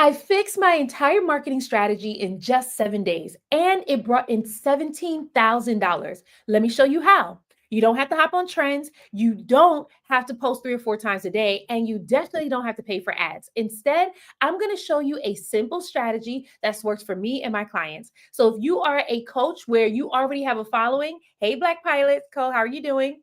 I fixed my entire marketing strategy in just 7 days and it brought in $17,000. Let me show you how. You don't have to hop on trends. You don't have to post 3 or 4 times a day. And you definitely don't have to pay for ads. Instead, I'm going to show you a simple strategy that's worked for me and my clients. So if you are a coach where you already have a following, hey, Black Pilots, Cole, how are you doing?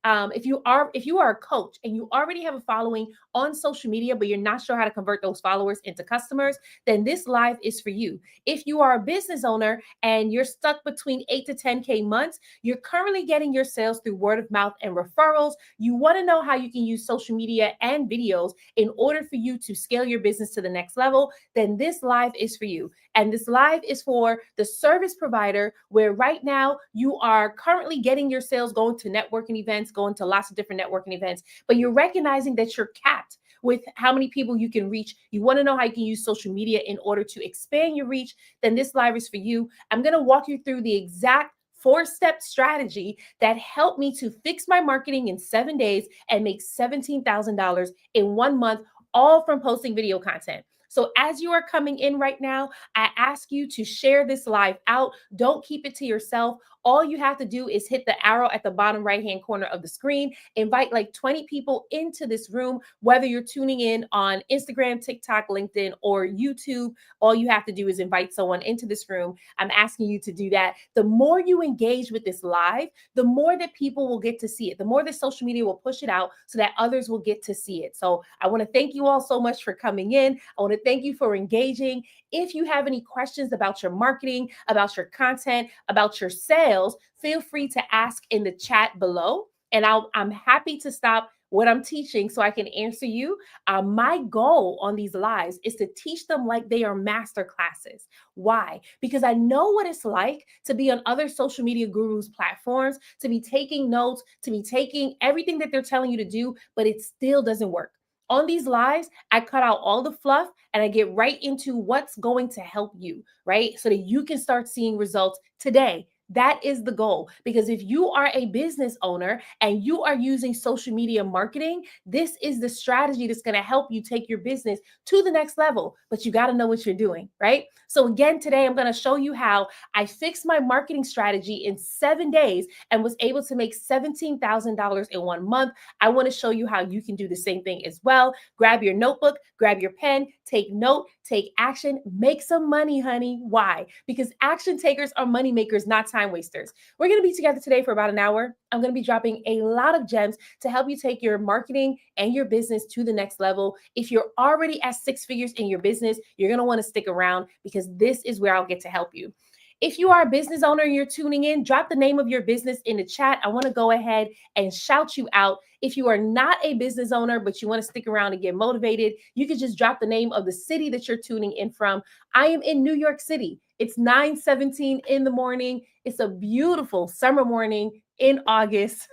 If you are a coach and you already have a following on social media, but you're not sure how to convert those followers into customers, then this live is for you. If you are a business owner and you're stuck between 8 to 10K months, you're currently getting your sales through word of mouth and referrals. You want to know how you can use social media and videos in order for you to scale your business to the next level, then this live is for you. And this live is for the service provider where right now you are currently getting your sales going to networking events, going to lots of different networking events, but you're recognizing that you're capped with how many people you can reach. You want to know how you can use social media in order to expand your reach, then this live is for you. I'm going to walk you through the exact 4-step strategy that helped me to fix my marketing in 7 days and make $17,000 in 1 month, all from posting video content. So as you are coming in right now, I ask you to share this live out. Don't keep it to yourself. All you have to do is hit the arrow at the bottom right-hand corner of the screen. Invite like 20 people into this room, whether you're tuning in on Instagram, TikTok, LinkedIn, or YouTube. All you have to do is invite someone into this room. I'm asking you to do that. The more you engage with this live, the more that people will get to see it. The more that social media will push it out so that others will get to see it. So I want to thank you all so much for coming in. I want to thank you for engaging. If you have any questions about your marketing, about your content, about your sales, feel free to ask in the chat below. And I'm happy to stop what I'm teaching so I can answer you. My goal on these lives is to teach them like they are master classes. Why? Because I know what it's like to be on other social media gurus' platforms, to be taking notes, to be taking everything that they're telling you to do, but it still doesn't work. On these lives, I cut out all the fluff and I get right into what's going to help you, right? So that you can start seeing results today. That is the goal. Because if you are a business owner and you are using social media marketing, this is the strategy that's going to help you take your business to the next level. But you got to know what you're doing, right? So again, today I'm going to show you how I fixed my marketing strategy in 7 days and was able to make $17,000 in 1 month. I want to show you how you can do the same thing as well. Grab your notebook, grab your pen, take note, take action, make some money, honey. Why? Because action takers are money makers, not time wasters. We're going to be together today for about an hour. I'm going to be dropping a lot of gems to help you take your marketing and your business to the next level. If you're already at 6 figures in your business, you're going to want to stick around because this is where I'll get to help you. If you are a business owner and you're tuning in, drop the name of your business in the chat. I want to go ahead and shout you out. If you are not a business owner, but you want to stick around and get motivated, you can just drop the name of the city that you're tuning in from. I am in New York City. It's 9:17 in the morning. It's a beautiful summer morning in August,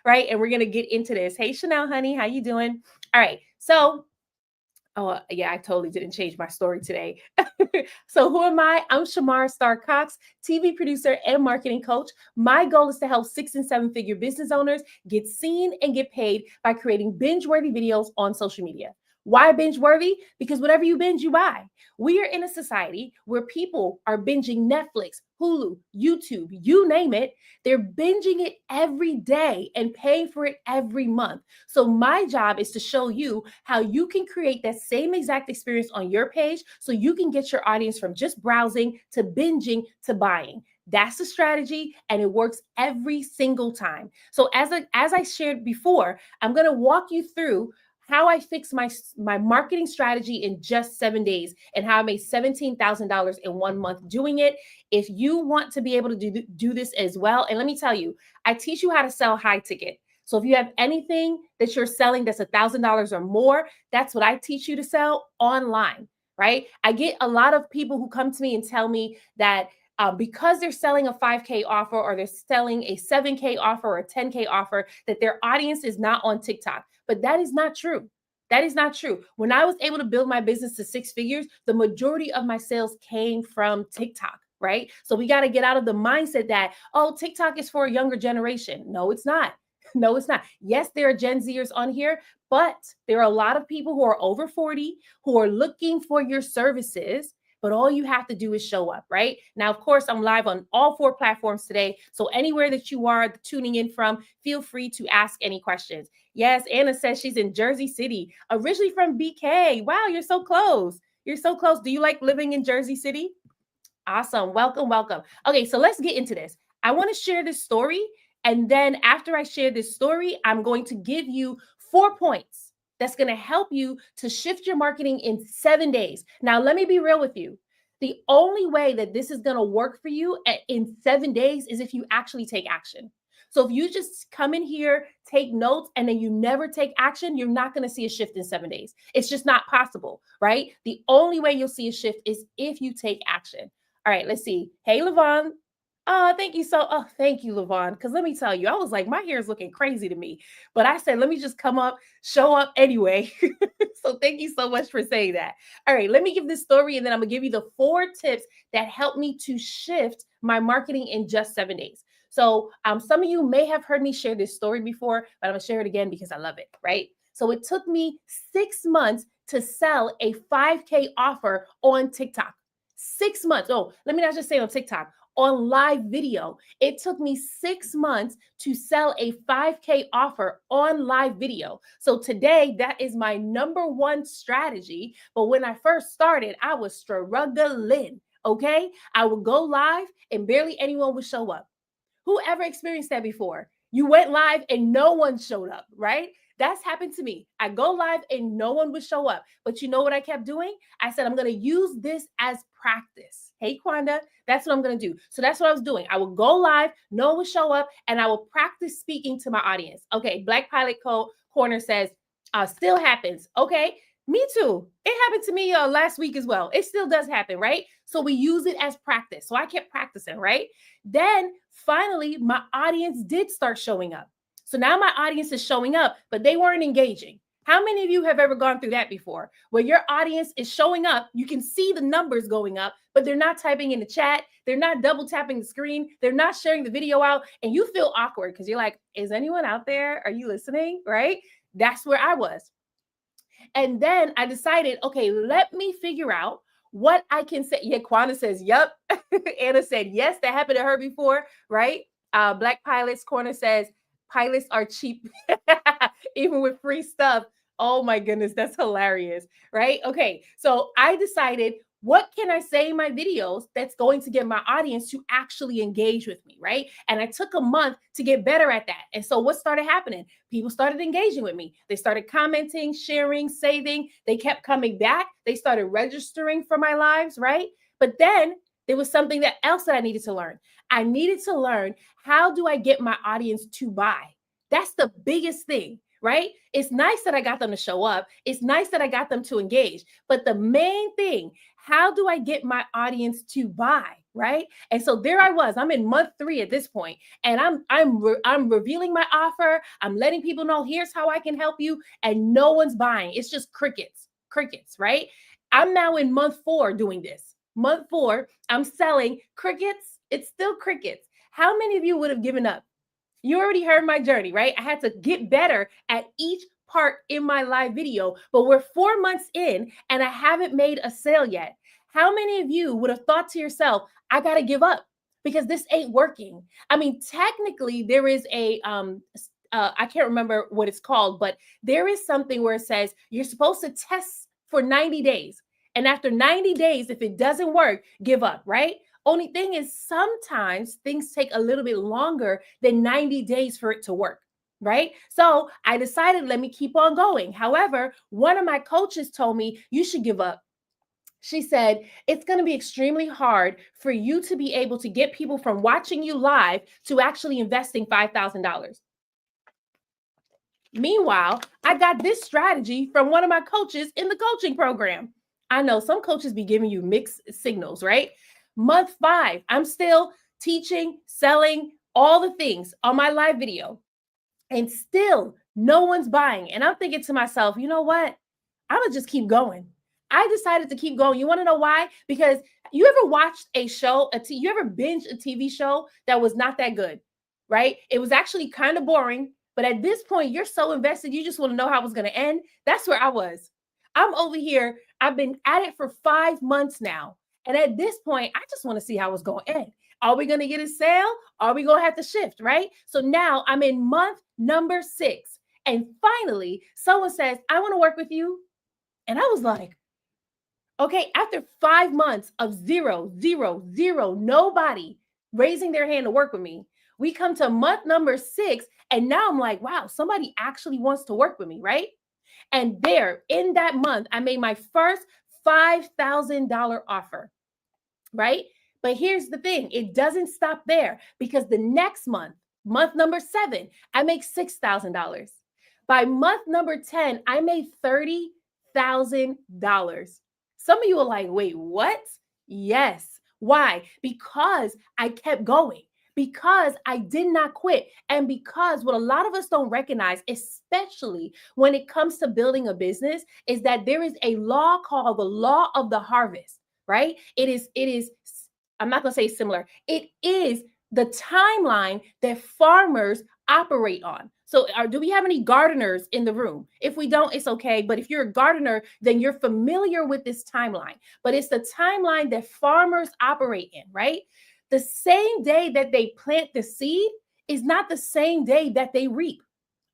right? And we're going to get into this. Hey, Chanel, honey, how you doing? All right. So oh, yeah, I totally didn't change my story today. So, who am I? I'm Shamara Star Cox, TV producer and marketing coach. My goal is to help 6 and 7 figure business owners get seen and get paid by creating binge worthy videos on social media. Why binge worthy? Because whatever you binge, you buy. We are in a society where people are binging Netflix, Hulu, YouTube, you name it. They're binging it every day and paying for it every month. So my job is to show you how you can create that same exact experience on your page so you can get your audience from just browsing to binging to buying. That's the strategy and it works every single time. So as I shared before, I'm going to walk you through how I fixed my marketing strategy in just 7 days and how I made $17,000 in 1 month doing it. If you want to be able to do this as well, and let me tell you, I teach you how to sell high ticket. So if you have anything that you're selling that's $1,000 or more, that's what I teach you to sell online, right? I get a lot of people who come to me and tell me that because they're selling a 5K offer or they're selling a 7K offer or a 10K offer, that their audience is not on TikTok. But that is not true. That is not true. When I was able to build my business to 6 figures, the majority of my sales came from TikTok, right? So we got to get out of the mindset that, oh, TikTok is for a younger generation. No, it's not. No, it's not. Yes, there are Gen Zers on here, but there are a lot of people who are over 40 who are looking for your services. But all you have to do is show up, right? Now, of course, I'm live on all 4 platforms today. So anywhere that you are tuning in from, feel free to ask any questions. Yes, Anna says she's in Jersey City, originally from BK. Wow, you're so close. You're so close. Do you like living in Jersey City? Awesome. Welcome, welcome. Okay, so let's get into this. I want to share this story. And then after I share this story, I'm going to give you 4 points that's going to help you to shift your marketing in 7 days. Now, let me be real with you. The only way that this is going to work for you in 7 days is if you actually take action. So if you just come in here, take notes, and then you never take action, you're not going to see a shift in 7 days. It's just not possible, right? The only way you'll see a shift is if you take action. All right, let's see. Hey, Levon. Thank you thank you, Levon. Because let me tell you, I was like, my hair is looking crazy to me. But I said, let me just come up, show up anyway. So thank you so much for saying that. All right, let me give this story and then I'm gonna give you the 4 tips that helped me to shift my marketing in just 7 days. So some of you may have heard me share this story before, but I'm gonna share it again because I love it, right? So it took me 6 months to sell a 5K offer on TikTok. 6 months. Oh, let me not just say on TikTok, on live video. It took me 6 months to sell a 5K offer on live video. So today, that is my number 1 strategy. But when I first started, I was struggling. Okay. I would go live and barely anyone would show up. Who ever experienced that before? You went live and no one showed up, right? That's happened to me. I go live and no one would show up. But you know what I kept doing? I said, I'm going to use this as practice. Hey, Kwanda, that's what I'm going to do. So that's what I was doing. I would go live, no one would show up, and I will practice speaking to my audience. Okay, Black Pilot Corner says, still happens. Okay, me too. It happened to me last week as well. It still does happen, right? So we use it as practice. So I kept practicing, right? Then finally, my audience did start showing up. So now my audience is showing up, but they weren't engaging. How many of you have ever gone through that before? Where your audience is showing up, you can see the numbers going up, but they're not typing in the chat. They're not double tapping the screen. They're not sharing the video out. And you feel awkward because you're like, is anyone out there? Are you listening? Right? That's where I was. And then I decided, okay, let me figure out what I can say. Yeah, Kwana says, yep. Anna said, yes, that happened to her before, right? Black Pilots Corner says, pilots are cheap, even with free stuff. Oh my goodness, that's hilarious, right? Okay, so I decided, what can I say in my videos that's going to get my audience to actually engage with me, right? And I took a month to get better at that. And so what started happening? People started engaging with me. They started commenting, sharing, saving. They kept coming back. They started registering for my lives, right? But then there was something else that I needed to learn. I needed to learn, how do I get my audience to buy? That's the biggest thing, right? It's nice that I got them to show up. It's nice that I got them to engage. But the main thing, how do I get my audience to buy, right? And so there I was. I'm in month 3 at this point, and I'm revealing my offer. I'm letting people know, here's how I can help you, and no one's buying. It's just crickets, right? I'm now in month 4 doing this. Month 4, I'm selling crickets. It's still crickets. How many of you would have given up? You already heard my journey, right? I had to get better at each part in my live video, but we're 4 months in and I haven't made a sale yet. How many of you would have thought to yourself, I got to give up because this ain't working? I mean, technically there is I can't remember what it's called, but there is something where it says you're supposed to test for 90 days. And after 90 days, if it doesn't work, give up, right? Only thing is, sometimes things take a little bit longer than 90 days for it to work, right? So I decided, let me keep on going. However, one of my coaches told me, you should give up. She said, it's going to be extremely hard for you to be able to get people from watching you live to actually investing $5,000. Meanwhile, I got this strategy from one of my coaches in the coaching program. I know some coaches be giving you mixed signals, right? Month 5, I'm still teaching, selling, all the things on my live video, and still no one's buying. And I'm thinking to myself, you know what? I'm gonna just keep going. I decided to keep going. You want to know why? Because you ever watched a show, you ever binged a TV show that was not that good, right? It was actually kind of boring, But at this point, you're so invested, you just want to know how it's going to end. That's where I was. I'm over here. I've been at it for 5 months now. And at this point, I just want to see how it's going to end. Are we going to get a sale? Are we going to have to shift, right? So now I'm in month number 6. And finally, someone says, I want to work with you. And I was like, okay, after 5 months of zero, zero, zero, nobody raising their hand to work with me, we come to month number 6. And now I'm like, wow, somebody actually wants to work with me, right? And there in that month, I made my first $5,000 offer, right? But here's the thing, it doesn't stop there, because the next month, month number 7, I make $6,000. By month number 10, I made $30,000. Some of you are like, wait, what? Yes. Why? Because I kept going, because I did not quit. And because what a lot of us don't recognize, especially when it comes to building a business, is that there is a law called the law of the harvest, right? It is, I'm not going to say similar. It is the timeline that farmers operate on. So do we have any gardeners in the room? If we don't, it's okay. But if you're a gardener, then you're familiar with this timeline. But it's the timeline that farmers operate in, right? The same day that they plant the seed is not the same day that they reap.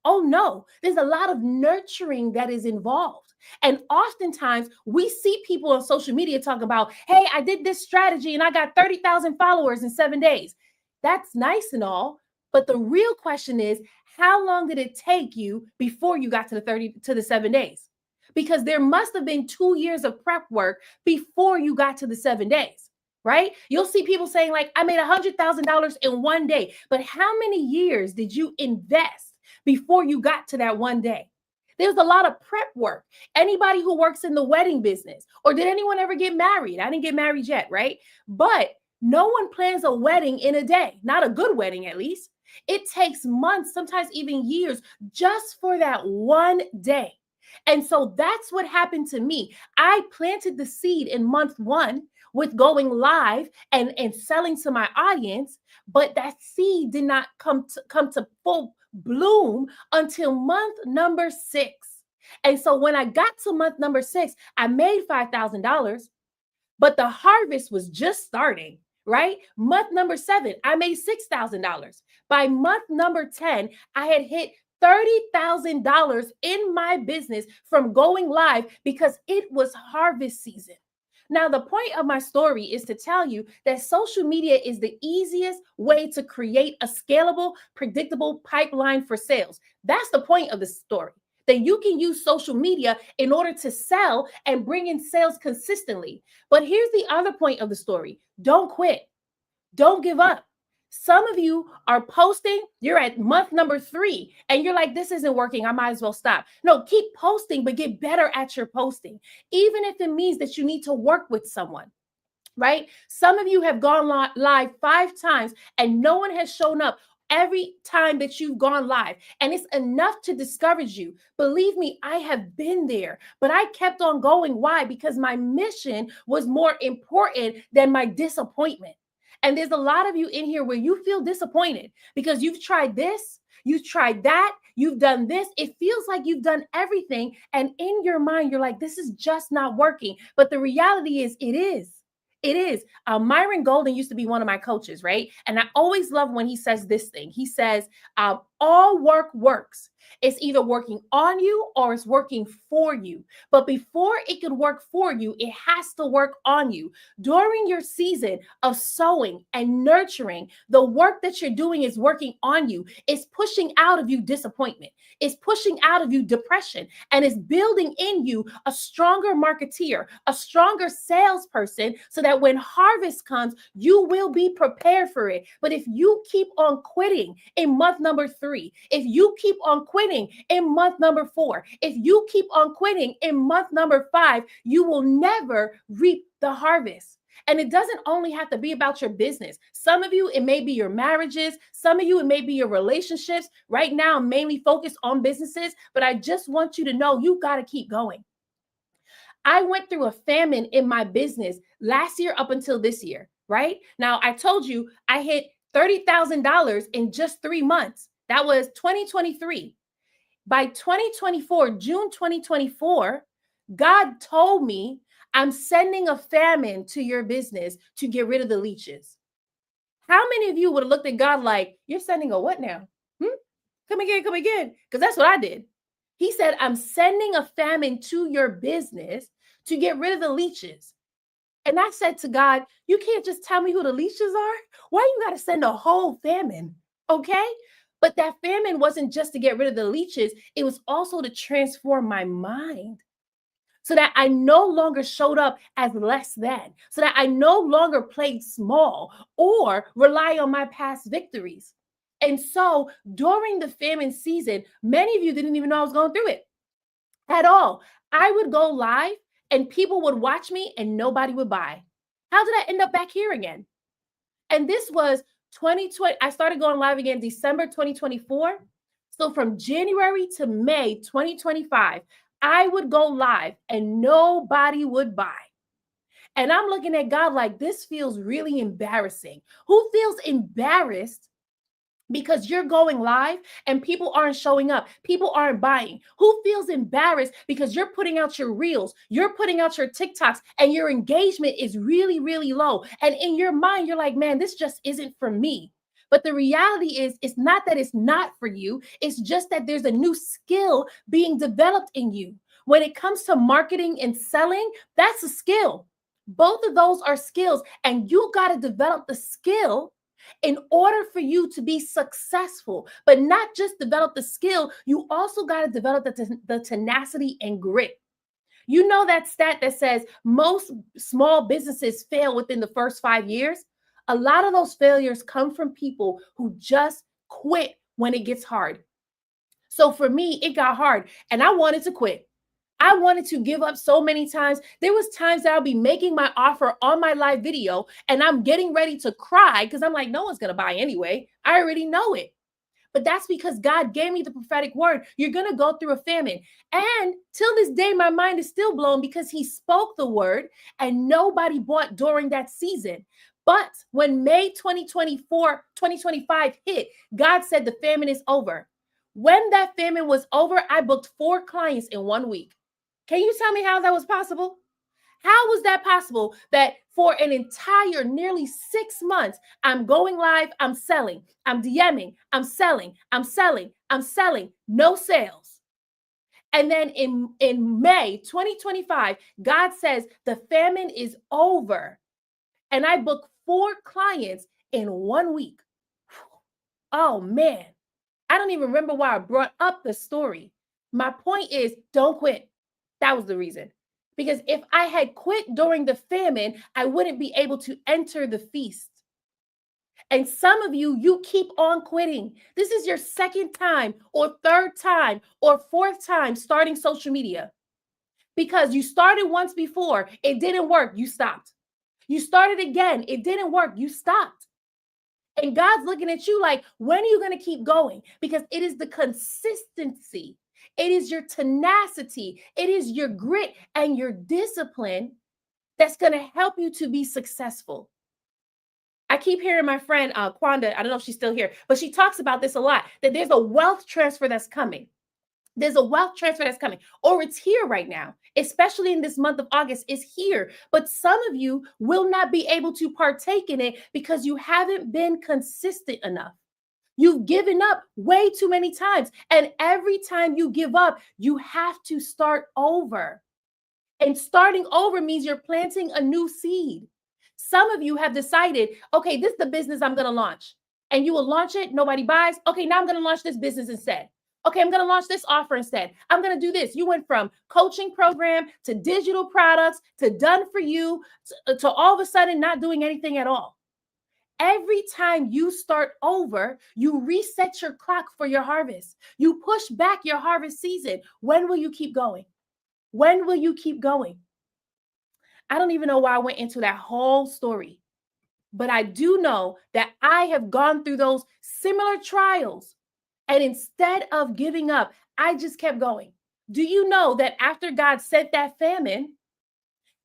Oh no, there's a lot of nurturing that is involved. And oftentimes we see people on social media talk about, hey, I did this strategy and I got 30,000 followers in 7 days. That's nice and all. But the real question is, how long did it take you before you got to the 7 days? Because there must have been 2 years of prep work before you got to the 7 days, right? You'll see people saying like, I made $100,000 in 1 day. But how many years did you invest before you got to that 1 day? There's a lot of prep work. Anybody who works in the wedding business, or did anyone ever get married? I didn't get married yet, right? But no one plans a wedding in a day, not a good wedding at least. It takes months, sometimes even years, just for that 1 day. And so that's what happened to me. I planted the seed in month 1 with going live and selling to my audience, but that seed did not come to full bloom until month number 6. And so when I got to month number 6, I made $5,000, but the harvest was just starting, right? Month number 7, I made $6,000. By month number 10, I had hit $30,000 in my business from going live because it was harvest season. Now, the point of my story is to tell you that social media is the easiest way to create a scalable, predictable pipeline for sales. That's the point of the story, that you can use social media in order to sell and bring in sales consistently. But here's the other point of the story. Don't quit. Don't give up. Some of you are posting, you're at month number 3, and you're like, this isn't working, I might as well stop. No, keep posting, but get better at your posting, even if it means that you need to work with someone, right? Some of you have gone live 5 times and no one has shown up every time that you've gone live, and it's enough to discourage you. Believe me, I have been there, but I kept on going. Why? Because my mission was more important than my disappointment. And there's a lot of you in here where you feel disappointed because you've tried this, you've tried that, you've done this. It feels like you've done everything. And in your mind, you're like, this is just not working. But the reality is, it is. It is. Myron Golden used to be one of my coaches, right? And I always love when he says this thing. He says, all work works. It's either working on you or it's working for you. But before it can work for you, it has to work on you. During your season of sowing and nurturing, the work that you're doing is working on you. It's pushing out of you disappointment. It's pushing out of you depression, and it's building in you a stronger marketeer, a stronger salesperson, so that when harvest comes, you will be prepared for it. But if you keep on quitting in month number 3, if you keep on quitting in month number 4, if you keep on quitting in month number 5, you will never reap the harvest. And it doesn't only have to be about your business. Some of you, it may be your marriages. Some of you, it may be your relationships. Right now, I'm mainly focused on businesses, but I just want you to know you got to keep going. I went through a famine in my business last year up until this year, right? Now, I told you I hit $30,000 in just 3 months. That was 2023. By 2024, June 2024, God told me, I'm sending a famine to your business to get rid of the leeches. How many of you would have looked at God like, you're sending a what now? Hmm? Come again, come again. Because that's what I did. He said, I'm sending a famine to your business to get rid of the leeches. And I said to God, you can't just tell me who the leeches are. Why you got to send a whole famine? Okay. But that famine wasn't just to get rid of the leeches, it was also to transform my mind so that I no longer showed up as less than, so that I no longer played small or rely on my past victories. And so during the famine season, many of you didn't even know I was going through it at all. I would go live and people would watch me and nobody would buy. How did I end up back here again? And this was 2020. I started going live again December 2024. So from January to May 2025, I would go live and nobody would buy. And I'm looking at God like, this feels really embarrassing. Who feels embarrassed because you're going live and people aren't showing up? People aren't buying. Who feels embarrassed because you're putting out your reels, you're putting out your TikToks, and your engagement is really, really low? And in your mind, you're like, man, this just isn't for me. But the reality is, it's not that it's not for you. It's just that there's a new skill being developed in you. When it comes to marketing and selling, that's a skill. Both of those are skills, and you got to develop the skill in order for you to be successful. But not just develop the skill, you also got to develop the tenacity and grit. You know that stat that says most small businesses fail within the first 5 years? A lot of those failures come from people who just quit when it gets hard. So for me, it got hard and I wanted to quit. I wanted to give up so many times. There was times that I'll be making my offer on my live video and I'm getting ready to cry because I'm like, no one's going to buy anyway. I already know it. But that's because God gave me the prophetic word. You're going to go through a famine. And till this day, my mind is still blown because he spoke the word and nobody bought during that season. But when May 2024, 2025 hit, God said the famine is over. When that famine was over, I booked 4 clients in 1 week. Can you tell me how that was possible? How was that possible that for an entire nearly 6 months, I'm going live, I'm selling, I'm DMing, I'm selling, I'm selling, I'm selling, no sales. And then in May 2025, God says the famine is over. And I booked 4 clients in 1 week. Oh man, I don't even remember why I brought up the story. My point is, don't quit. That was the reason. Because if I had quit during the famine, I wouldn't be able to enter the feast. And some of you, you keep on quitting. This is your second time or third time or fourth time starting social media because you started once before, it didn't work, you stopped. You started again, it didn't work, you stopped. And God's looking at you like, when are you going to keep going? Because it is the consistency, it is your tenacity, it is your grit and your discipline that's going to help you to be successful. I keep hearing my friend Kwanda, I don't know if she's still here, but she talks about this a lot, that there's a wealth transfer that's coming. There's a wealth transfer that's coming, or it's here right now, especially in this month of August, it's here. But some of you will not be able to partake in it because you haven't been consistent enough. You've given up way too many times. And every time you give up, you have to start over. And starting over means you're planting a new seed. Some of you have decided, okay, this is the business I'm going to launch. And you will launch it, nobody buys. Okay, now I'm going to launch this business instead. Okay, I'm going to launch this offer instead. I'm going to do this. You went from coaching program to digital products to done for you to all of a sudden not doing anything at all. Every time you start over, you reset your clock for your harvest. You push back your harvest season. When will you keep going? When will you keep going? I don't even know why I went into that whole story, but I do know that I have gone through those similar trials. And instead of giving up, I just kept going. Do you know that after God sent that famine,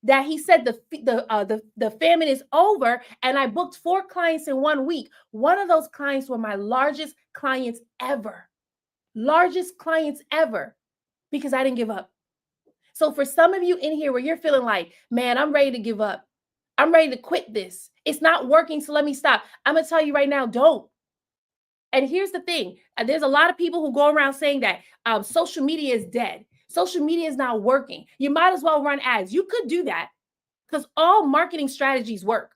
that he said the famine is over, and I booked 4 clients in 1 week. One of those clients were my largest clients ever, because I didn't give up. So for some of you in here where you're feeling like, man, I'm ready to give up, I'm ready to quit this, it's not working, so let me stop. I'm gonna tell you right now, don't. And here's the thing, there's a lot of people who go around saying that social media is dead. Social media is not working. You might as well run ads. You could do that, because all marketing strategies work.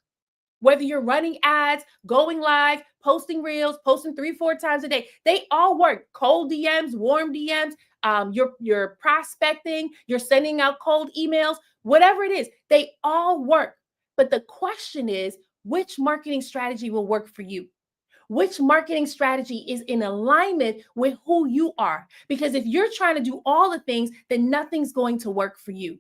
Whether you're running ads, going live, posting reels, posting 3-4 times a day, they all work. Cold DMs, warm DMs, you're prospecting, you're sending out cold emails, whatever it is, they all work. But the question is, which marketing strategy will work for you? Which marketing strategy is in alignment with who you are? Because if you're trying to do all the things, then nothing's going to work for you.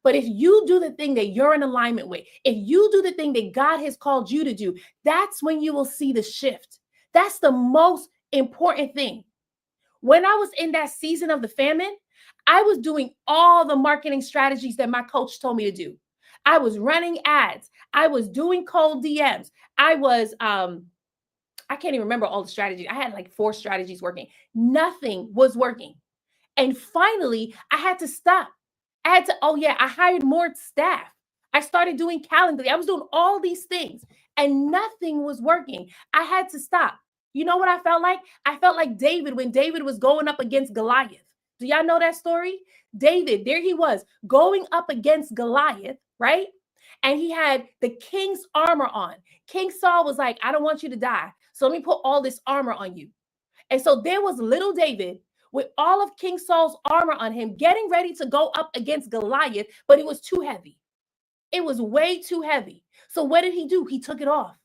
But if you do the thing that you're in alignment with, if you do the thing that God has called you to do, that's when you will see the shift. That's the most important thing. When I was in that season of the famine, I was doing all the marketing strategies that my coach told me to do. I was running ads. I was doing cold DMs. I can't even remember all the strategies. I had like 4 strategies working. Nothing was working. And finally, I had to stop. I hired more staff. I started doing Calendly. I was doing all these things and nothing was working. I had to stop. You know what I felt like? I felt like David when David was going up against Goliath. Do y'all know that story? David, there he was going up against Goliath, right? And he had the king's armor on. King Saul was like, I don't want you to die. So let me put all this armor on you. And so there was little David with all of King Saul's armor on him, getting ready to go up against Goliath, but it was too heavy. It was way too heavy. So what did he do? He took it off.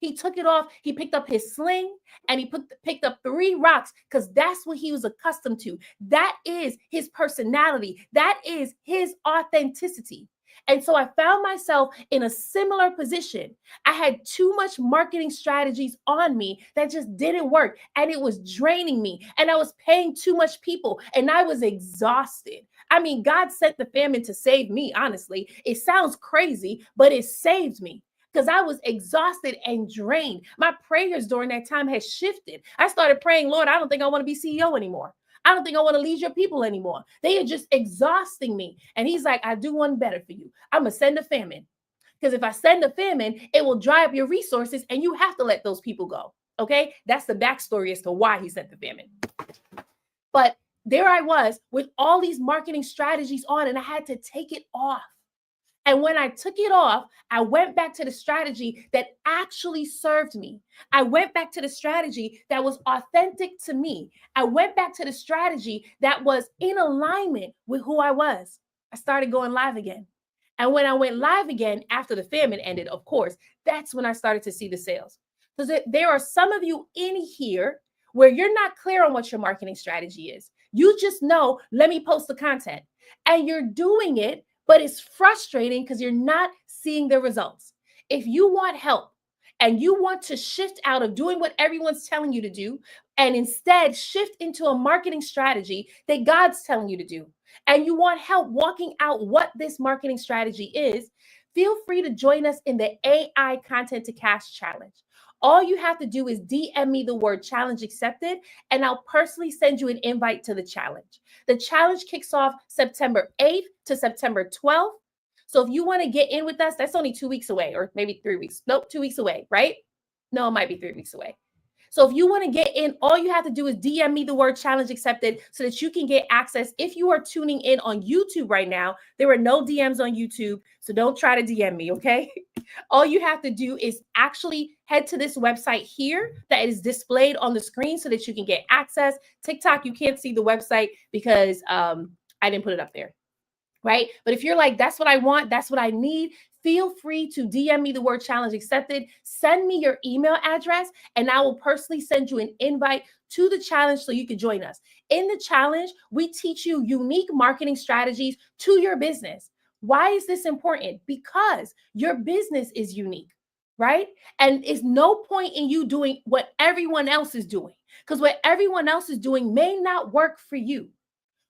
He took it off. He picked up his sling and he picked up 3 rocks, because that's what he was accustomed to. That is his personality. That is his authenticity. And so I found myself in a similar position. I had too much marketing strategies on me that just didn't work, and it was draining me, and I was paying too much people, and I was exhausted. I mean, God sent the famine to save me, honestly. It sounds crazy, but it saved me, because I was exhausted and drained. My prayers during that time had shifted. I started praying, Lord, I don't think I want to be CEO anymore. I don't think I want to lead your people anymore. They are just exhausting me. And he's like, I do one better for you. I'm going to send a famine. Because if I send a famine, it will dry up your resources and you have to let those people go. Okay? That's the backstory as to why he sent the famine. But there I was with all these marketing strategies on, and I had to take it off. And when I took it off, I went back to the strategy that actually served me. I went back to the strategy that was authentic to me. I went back to the strategy that was in alignment with who I was. I started going live again. And when I went live again after the famine ended, of course, that's when I started to see the sales. Because there are some of you in here where you're not clear on what your marketing strategy is. You just know, let me post the content. And you're doing it, but it's frustrating because you're not seeing the results. If you want help and you want to shift out of doing what everyone's telling you to do and instead shift into a marketing strategy that God's telling you to do, and you want help walking out what this marketing strategy is, feel free to join us in the AI Content to Cash Challenge. All you have to do is DM me the word challenge accepted, and I'll personally send you an invite to the challenge. The challenge kicks off September 8th to September 12th. So if you want to get in with us, that's only 2 weeks away, or maybe 3 weeks. Nope, 2 weeks away, right? No, it might be 3 weeks away. So if you want to get in, all you have to do is DM me the word challenge accepted so that you can get access. If you are tuning in on YouTube right now, there are no DMs on YouTube, so don't try to DM me, okay? All you have to do is actually head to this website here that is displayed on the screen so that you can get access. TikTok, you can't see the website because I didn't put it up there, right? But if you're like, that's what I want, that's what I need, feel free to DM me the word challenge accepted. Send me your email address, and I will personally send you an invite to the challenge so you can join us. In the challenge, we teach you unique marketing strategies to your business. Why is this important? Because your business is unique, right? And it's no point in you doing what everyone else is doing, because what everyone else is doing may not work for you.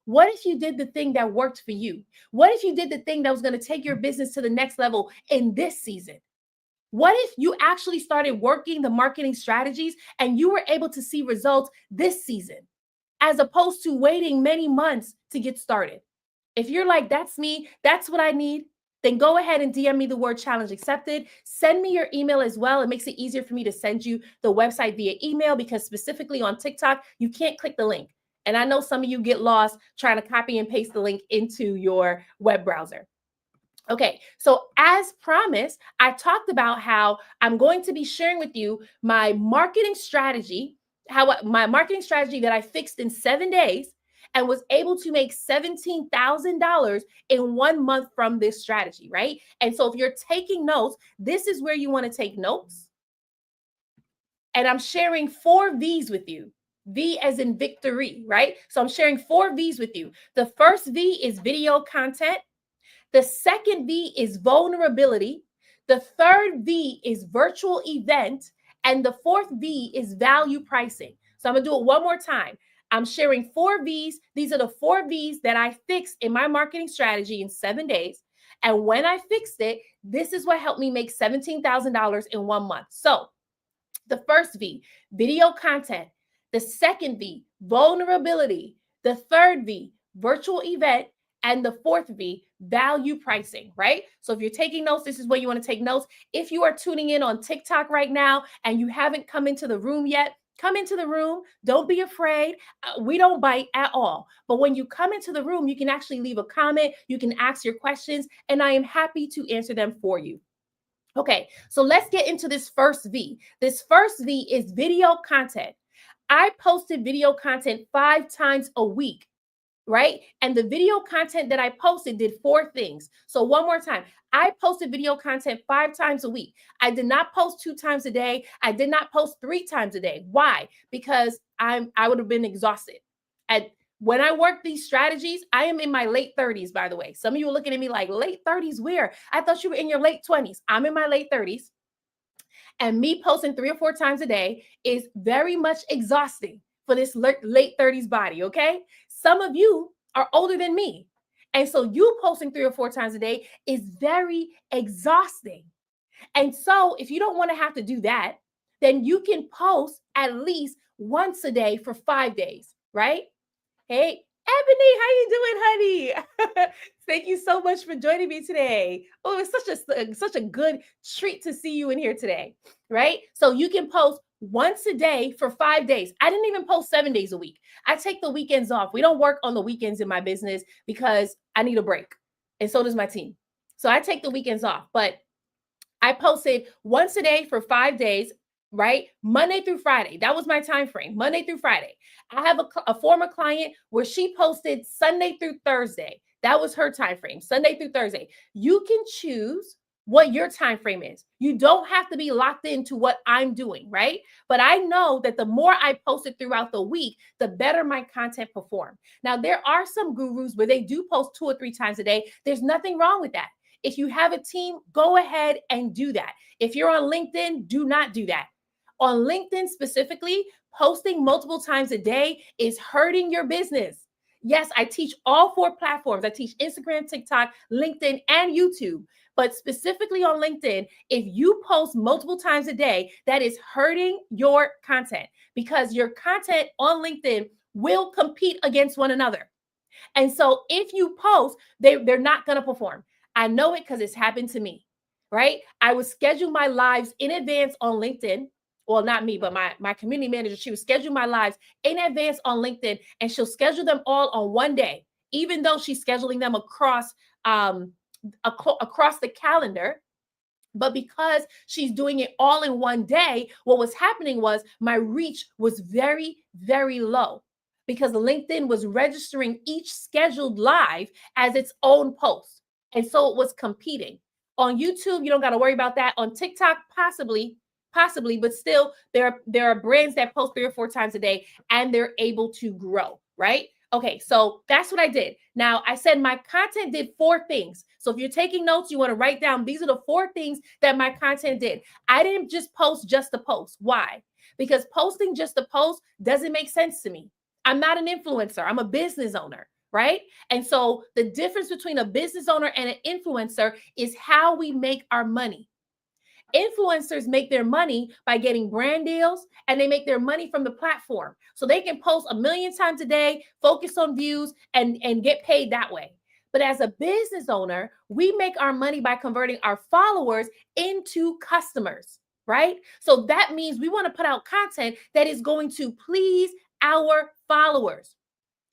What if you did the thing that worked for you? What if you did the thing that was going to take your business to the next level in this season? What if you actually started working the marketing strategies and you were able to see results this season, as opposed to waiting many months to get started? If you're like, that's me, that's what I need, then go ahead and DM me the word challenge accepted. Send me your email as well. It makes it easier for me to send you the website via email, because specifically on TikTok, you can't click the link. And I know some of you get lost trying to copy and paste the link into your web browser. Okay, so as promised, I talked about how I'm going to be sharing with you my marketing strategy, my marketing strategy that I fixed in 7 days and was able to make $17,000 in 1 month from this strategy, right? And so if you're taking notes, this is where you want to take notes. And I'm sharing 4 V's with you. V as in victory, right? So I'm sharing 4 V's with you. The first V is video content. The second V is vulnerability. The third V is virtual event. And the fourth V is value pricing. So I'm going to do it one more time. I'm sharing 4 V's. These are the 4 V's that I fixed in my marketing strategy in 7 days. And when I fixed it, this is what helped me make $17,000 in 1 month. So the first V, video content. The second V, vulnerability. The third V, virtual event. And the fourth V, value pricing, right? So if you're taking notes, this is where you want to take notes. If you are tuning in on TikTok right now and you haven't come into the room yet, come into the room. Don't be afraid. We don't bite at all. But when you come into the room, you can actually leave a comment. You can ask your questions, and I am happy to answer them for you. Okay, so let's get into this first V. This first V is video content. I posted video content 5 times a week, right? And the video content that I posted did 4 things. So one more time, I posted video content 5 times a week. I did not post 2 times a day. I did not post 3 times a day. Why? Because I would have been exhausted. And when I work these strategies, I am in my late 30s, by the way. Some of you are looking at me like, late 30s, where? I thought you were in your late 20s. I'm in my late 30s. And me posting 3 or 4 times a day is very much exhausting for this late 30s body, okay? Some of you are older than me. And so you posting 3 or 4 times a day is very exhausting. And so if you don't want to have to do that, then you can post at least once a day for 5 days, right? Hey, Ebony, how you doing, honey? Thank you so much for joining me today. Oh, it's such a good treat to see you in here today, right? So you can post once a day for 5 days. I didn't even post 7 days a week. I take the weekends off. We don't work on the weekends in my business because I need a break. And so does my team. So I take the weekends off, but I posted once a day for 5 days, right? Monday through Friday. That was my time frame, Monday through Friday. I have a former client where she posted Sunday through Thursday. That was her time frame, Sunday through Thursday. You can choose what your time frame is. You don't have to be locked into what I'm doing, right? But I know that the more I posted throughout the week, the better my content performed. Now, there are some gurus where they do post 2 or 3 times a day. There's nothing wrong with that. If you have a team, go ahead and do that. If you're on LinkedIn, do not do that. On LinkedIn specifically, posting multiple times a day is hurting your business. Yes, I teach all 4 platforms. I teach Instagram, TikTok, LinkedIn, and YouTube. But specifically on LinkedIn, if you post multiple times a day, that is hurting your content, because your content on LinkedIn will compete against one another. And so if you post, they're not going to perform. I know it because it's happened to me, right? I would schedule my lives in advance on LinkedIn. Well, not me, but my community manager, she would schedule my lives in advance on LinkedIn, and she'll schedule them all on one day, even though she's scheduling them across the calendar. But because she's doing it all in one day, what was happening was my reach was very, very low, because LinkedIn was registering each scheduled live as its own post. And so it was competing. On YouTube, you don't got to worry about that. On TikTok, possibly, but still, there are brands that post 3 or 4 times a day and they're able to grow, right? Okay, so that's what I did. Now, I said my content did 4 things. So if you're taking notes, you want to write down, these are the 4 things that my content did. I didn't just post just to post. Why? Because posting just to post doesn't make sense to me. I'm not an influencer. I'm a business owner, right? And so the difference between a business owner and an influencer is how we make our money. Influencers make their money by getting brand deals, and they make their money from the platform. So they can post a million times a day, focus on views, and get paid that way. But as a business owner, we make our money by converting our followers into customers, right? So that means we want to put out content that is going to please our followers.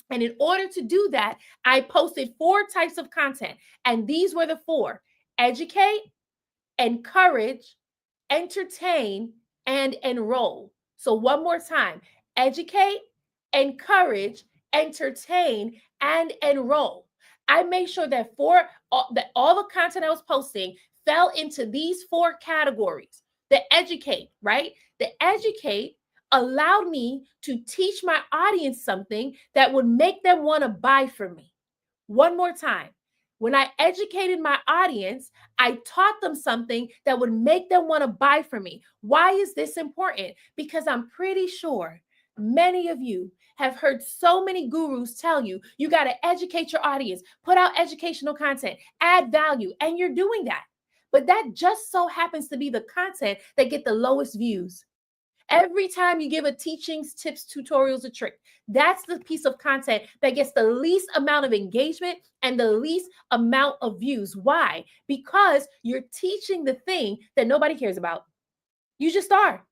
And in order to do that, I posted 4 types of content. And these were the 4: educate, encourage, entertain, and enroll. So, one more time: educate, encourage, entertain, and enroll. I made sure that all the content I was posting fell into these 4 categories. The educate, right? The educate allowed me to teach my audience something that would make them want to buy from me. One more time. When I educated my audience, I taught them something that would make them want to buy from me. Why is this important? Because I'm pretty sure many of you have heard so many gurus tell you, you got to educate your audience, put out educational content, add value, and you're doing that. But that just so happens to be the content that get the lowest views. Every time you give a teachings, tips, tutorials, a trick, that's the piece of content that gets the least amount of engagement and the least amount of views. Why? Because you're teaching the thing that nobody cares about. You just are.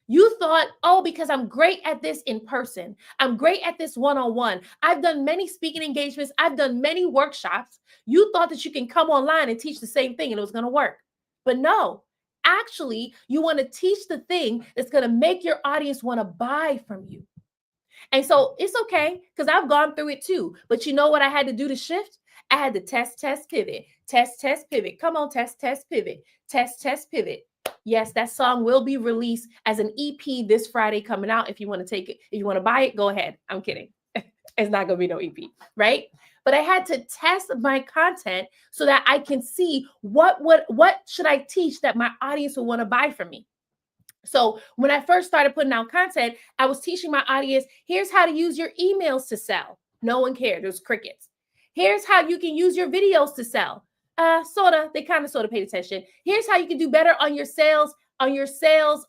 You thought, oh, because I'm great at this in person, I'm great at this one-on-one, I've done many speaking engagements, I've done many workshops. You thought that you can come online and teach the same thing and it was going to work. But no, actually, you want to teach the thing that's going to make your audience want to buy from you. And so it's okay because I've gone through it too. But you know what I had to do to shift? I had to test, pivot, test, pivot. Come on, test, pivot, test, pivot. Yes, that song will be released as an EP this Friday coming out. If you want to take it, if you want to buy it, go ahead. I'm kidding. It's not going to be no EP, right? But I had to test my content so that I can see what should I teach that my audience will want to buy from me. So when I first started putting out content, I was teaching my audience, here's how to use your emails to sell. No one cared. There was crickets. Here's how you can use your videos to sell. They kind of paid attention. Here's how you can do better on your sales, on your sales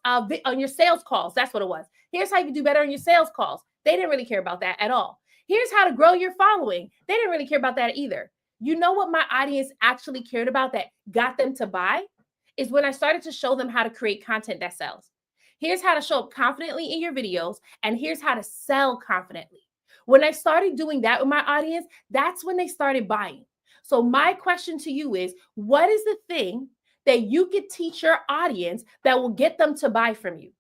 calls. That's what it was. Here's how you can do better on your sales calls. They didn't really care about that at all. Here's how to grow your following. They didn't really care about that either. You know what my audience actually cared about that got them to buy? Is when I started to show them how to create content that sells. Here's how to show up confidently in your videos, and here's how to sell confidently. When I started doing that with my audience, that's when they started buying. So my question to you is, what is the thing that you could teach your audience that will get them to buy from you?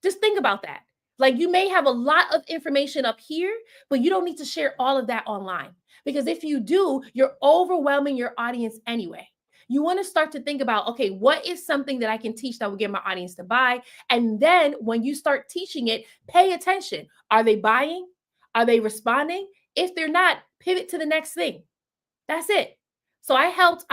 Just think about that. Like, you may have a lot of information up here, but you don't need to share all of that online. Because if you do, you're overwhelming your audience anyway. You want to start to think about, okay, what is something that I can teach that will get my audience to buy? And then when you start teaching it, pay attention. Are they buying? Are they responding? If they're not, pivot to the next thing. That's it. So I helped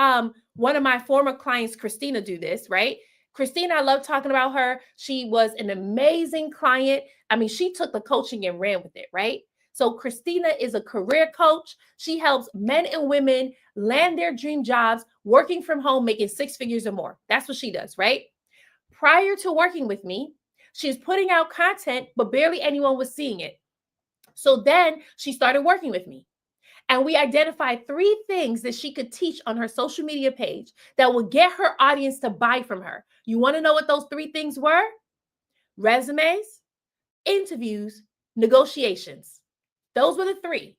one of my former clients, Christina, do this, right? Christina, I love talking about her. She was an amazing client. I mean, she took the coaching and ran with it, right? So Christina is a career coach. She helps men and women land their dream jobs, working from home, making 6 figures or more. That's what she does, right? Prior to working with me, she's putting out content, but barely anyone was seeing it. So then she started working with me. And we identified 3 things that she could teach on her social media page that would get her audience to buy from her. You want to know what those 3 things were? Resumes, interviews, negotiations. Those were the 3.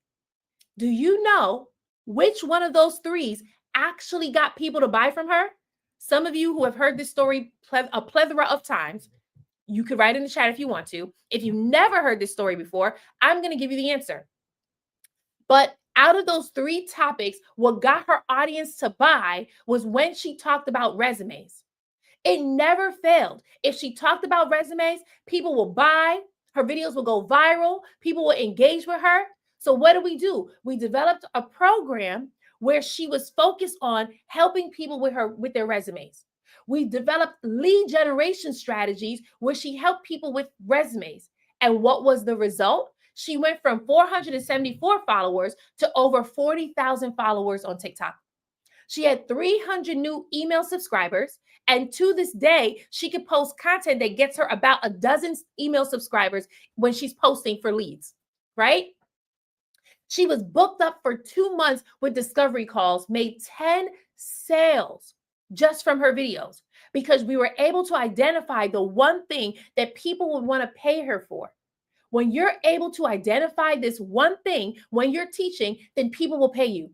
Do you know which one of those 3s actually got people to buy from her? Some of you who have heard this story a plethora of times, you could write in the chat if you want to. If you've never heard this story before, I'm going to give you the answer. But out of those 3 topics, what got her audience to buy was when she talked about resumes. It never failed. If she talked about resumes, people will buy, her videos will go viral, people will engage with her. So what do? We developed a program where she was focused on helping people with their resumes. We developed lead generation strategies where she helped people with resumes. And what was the result? She went from 474 followers to over 40,000 followers on TikTok. She had 300 new email subscribers. And to this day, she could post content that gets her about a dozen email subscribers when she's posting for leads, right? She was booked up for 2 months with discovery calls, made 10 sales just from her videos because we were able to identify the one thing that people would want to pay her for. When you're able to identify this one thing when you're teaching, then people will pay you.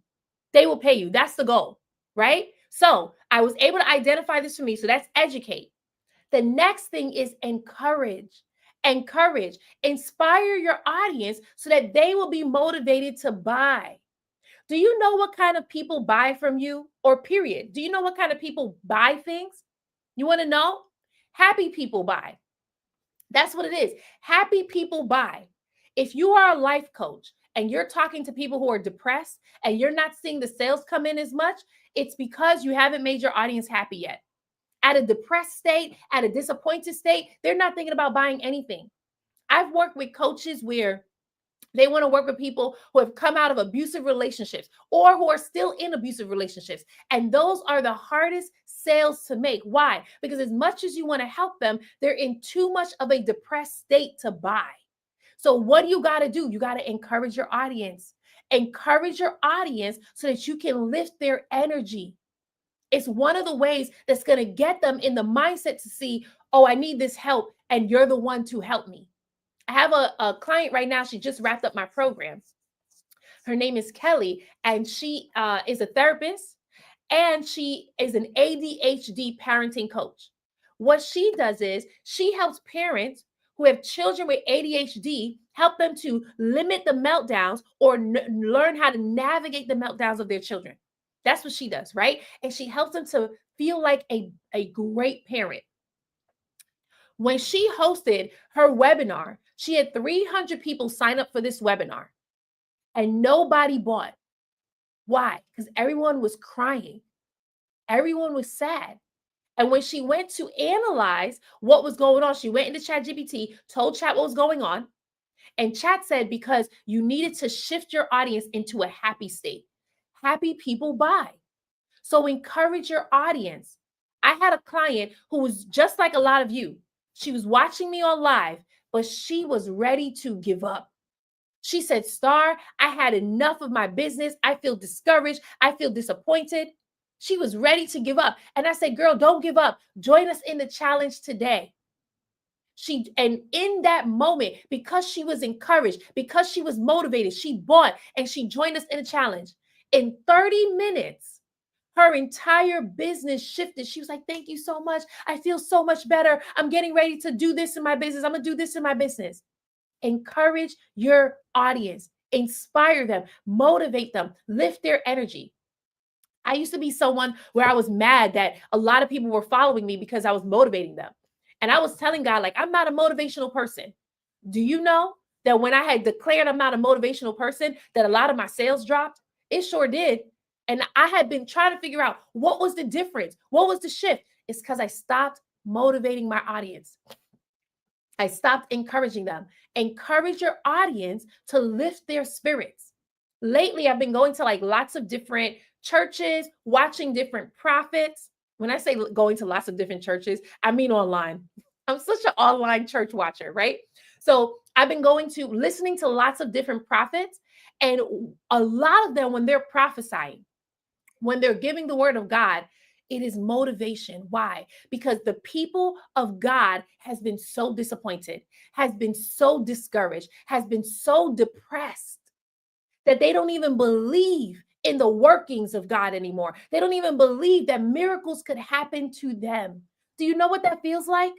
They will pay you. That's the goal, right? So I was able to identify this for me. So that's educate. The next thing is encourage. Encourage. Inspire your audience so that they will be motivated to buy. Do you know what kind of people buy from you? Or period. Do you know what kind of people buy things? You want to know? Happy people buy. That's what it is. Happy people buy. If you are a life coach and you're talking to people who are depressed and you're not seeing the sales come in as much, it's because you haven't made your audience happy yet. At a depressed state, at a disappointed state, they're not thinking about buying anything. I've worked with coaches where they want to work with people who have come out of abusive relationships or who are still in abusive relationships. And those are the hardest sales to make. Why? Because as much as you want to help them, they're in too much of a depressed state to buy. So what do you got to do? You got to encourage your audience. Encourage your audience so that you can lift their energy. It's one of the ways that's going to get them in the mindset to see, oh, I need this help, and you're the one to help me. I have a client right now. She just wrapped up my program. Her name is Kelly, and she is a therapist, and she is an ADHD parenting coach. What she does is she helps parents who have children with ADHD, help them to limit the meltdowns or learn how to navigate the meltdowns of their children. That's what she does, right? And she helps them to feel like a great parent. When she hosted her webinar, she had 300 people sign up for this webinar and nobody bought. Why? Because everyone was crying. Everyone was sad. And when she went to analyze what was going on, she went into ChatGPT, told Chat what was going on. And Chat said, because you needed to shift your audience into a happy state. Happy people buy. So encourage your audience. I had a client who was just like a lot of you. She was watching me on live, but she was ready to give up. She said, Star, I had enough of my business. I feel discouraged. I feel disappointed. She was ready to give up. And I said, girl, don't give up. Join us in the challenge today. And in that moment, because she was encouraged, because she was motivated, she bought and she joined us in a challenge. In 30 minutes, her entire business shifted. She was like, thank you so much. I feel so much better. I'm getting ready to do this in my business. I'm going to do this in my business. Encourage your audience, inspire them, motivate them, lift their energy. I used to be someone where I was mad that a lot of people were following me because I was motivating them. And I was telling God, like, I'm not a motivational person. Do you know that when I had declared I'm not a motivational person, that a lot of my sales dropped? It sure did. And I had been trying to figure out what was the difference? What was the shift? It's because I stopped motivating my audience. I stopped encouraging them. Encourage your audience to lift their spirits. Lately, I've been going to like lots of different churches, watching different prophets. When I say going to lots of different churches, I mean online. I'm such an online church watcher, right? So I've been listening to lots of different prophets, and a lot of them, when they're prophesying, when they're giving the word of God, it is motivation. Why? Because the people of God has been so disappointed, has been so discouraged, has been so depressed that they don't even believe in the workings of God anymore. They don't even believe that miracles could happen to them. Do you know what that feels like?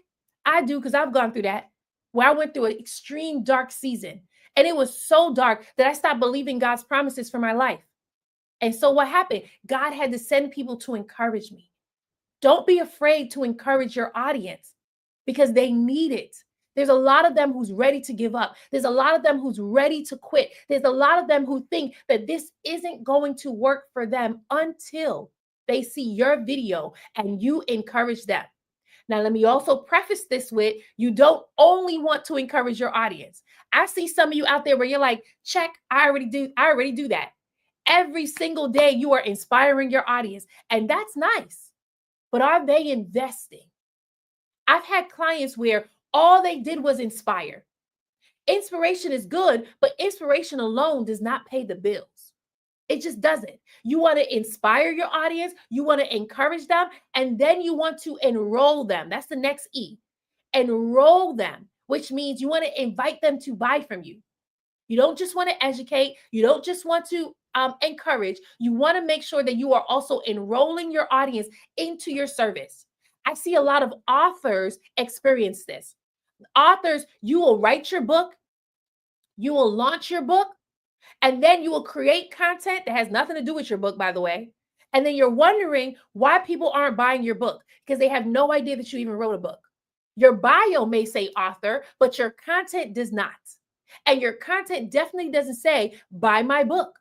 I do, because I've gone through that, where I went through an extreme dark season. And it was so dark that I stopped believing God's promises for my life. And so what happened? God had to send people to encourage me. Don't be afraid to encourage your audience because they need it. There's a lot of them who's ready to give up. There's a lot of them who's ready to quit. There's a lot of them who think that this isn't going to work for them until they see your video and you encourage them. Now, let me also preface this with you don't only want to encourage your audience. I see some of you out there where you're like, check, I already do that. Every single day you are inspiring your audience, and that's nice. But are they investing? I've had clients where all they did was inspire. Inspiration is good, but inspiration alone does not pay the bills. It just doesn't. You want to inspire your audience, you want to encourage them, and then you want to enroll them. That's the next E. Enroll them, which means you want to invite them to buy from you. You don't just want to educate, you don't just want to encourage, you want to make sure that you are also enrolling your audience into your service. I see a lot of authors experience this. Authors, you will write your book, you will launch your book, and then you will create content that has nothing to do with your book, by the way. And then you're wondering why people aren't buying your book because they have no idea that you even wrote a book. Your bio may say author, but your content does not. And your content definitely doesn't say buy my book,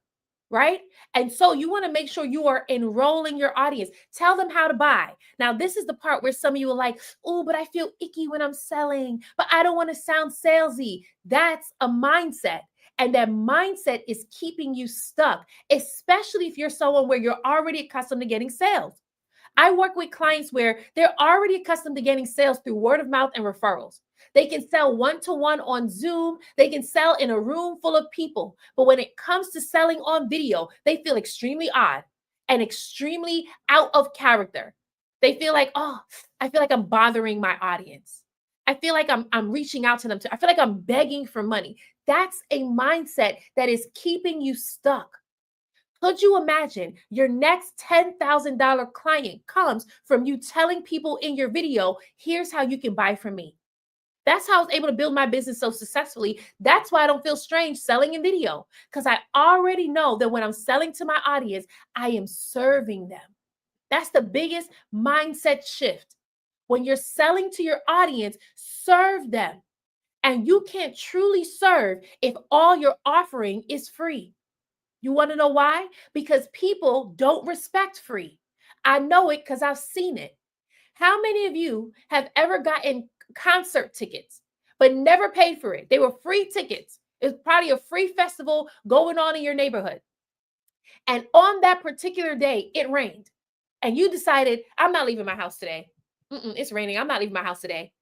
right? And so you want to make sure you are enrolling your audience. Tell them how to buy. Now, this is the part where some of you are like, oh, but I feel icky when I'm selling, but I don't want to sound salesy. That's a mindset. And that mindset is keeping you stuck, especially if you're someone where you're already accustomed to getting sales. I work with clients where they're already accustomed to getting sales through word of mouth and referrals. They can sell one-to-one on Zoom. They can sell in a room full of people. But when it comes to selling on video, they feel extremely odd and extremely out of character. They feel like, oh, I feel like I'm bothering my audience. I feel like I'm reaching out to them. I feel like I'm begging for money. That's a mindset that is keeping you stuck. Could you imagine your next $10,000 client comes from you telling people in your video, here's how you can buy from me? That's how I was able to build my business so successfully. That's why I don't feel strange selling in video, because I already know that when I'm selling to my audience, I am serving them. That's the biggest mindset shift. When you're selling to your audience, serve them. And you can't truly serve if all you're offering is free. You want to know why? Because people don't respect free. I know it because I've seen it. How many of you have ever gotten concert tickets but never paid for it? They were free tickets. It's probably a free festival going on in your neighborhood. And on that particular day, it rained. And you decided, I'm not leaving my house today. It's raining. I'm not leaving my house today.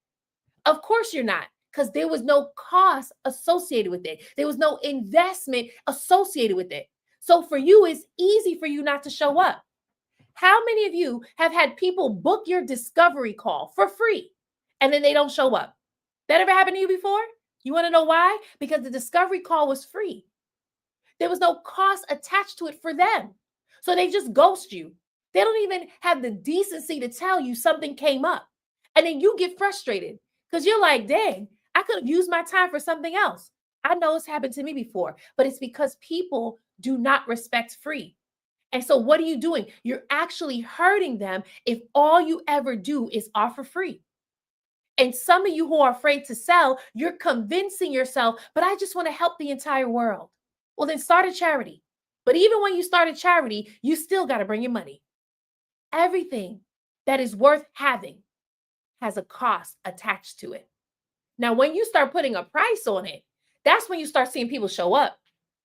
Of course you're not, because there was no cost associated with it. There was no investment associated with it. So for you, it's easy for you not to show up. How many of you have had people book your discovery call for free and then they don't show up? That ever happened to you before? You want to know why? Because the discovery call was free. There was no cost attached to it for them. So they just ghost you. They don't even have the decency to tell you something came up. And then you get frustrated because you're like, dang, I could have used my time for something else. I know it's happened to me before, but it's because people do not respect free. And so what are you doing? You're actually hurting them if all you ever do is offer free. And some of you who are afraid to sell, you're convincing yourself, but I just want to help the entire world. Well, then start a charity. But even when you start a charity, you still got to bring your money. Everything that is worth having has a cost attached to it. Now, when you start putting a price on it, that's when you start seeing people show up.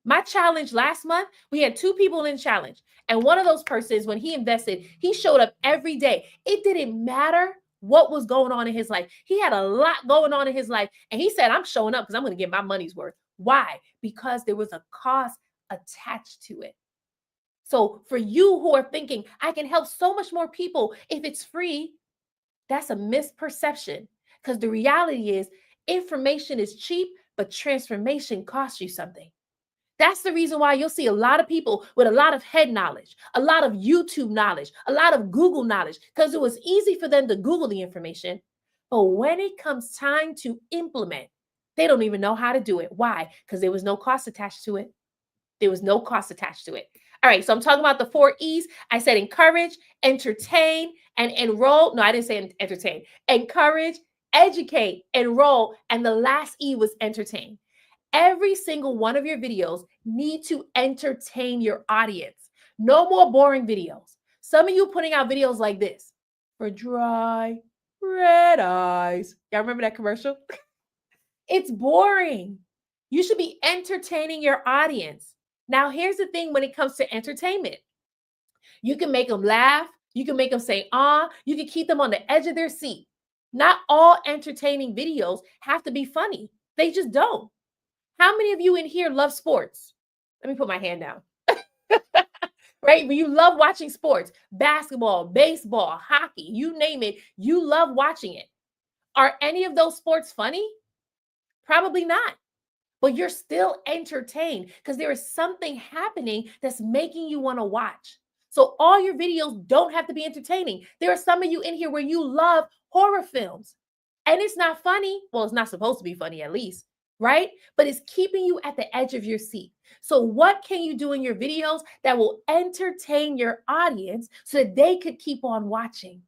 My challenge last month, we had 2 people in challenge. And one of those persons, when he invested, he showed up every day. It didn't matter what was going on in his life. He had a lot going on in his life. And he said, I'm showing up because I'm going to get my money's worth. Why? Because there was a cost attached to it. So for you who are thinking, I can help so much more people if it's free, that's a misperception. Because the reality is information is cheap, but transformation costs you something. That's the reason why you'll see a lot of people with a lot of head knowledge, a lot of YouTube knowledge, a lot of Google knowledge, because it was easy for them to Google the information. But when it comes time to implement, they don't even know how to do it. Why? Because there was no cost attached to it. There was no cost attached to it. All right, so I'm talking about the 4 E's. I said encourage, entertain, and enroll. No, I didn't say entertain. Encourage, educate, enroll, and the last E was entertain. Every single one of your videos need to entertain your audience. No more boring videos. Some of you putting out videos like this. For dry. Red eyes. Y'all remember that commercial? It's boring. You should be entertaining your audience. Now, here's the thing when it comes to entertainment, you can make them laugh, you can make them say, you can keep them on the edge of their seat. Not all entertaining videos have to be funny, they just don't. How many of you in here love sports? Let me put my hand down. Right? But you love watching sports, basketball, baseball, hockey, you name it, you love watching it. Are any of those sports funny? Probably not. But you're still entertained because there is something happening that's making you want to watch. So all your videos don't have to be entertaining. There are some of you in here where you love horror films and it's not funny. Well, it's not supposed to be funny at least, right? But it's keeping you at the edge of your seat. So what can you do in your videos that will entertain your audience so that they could keep on watching?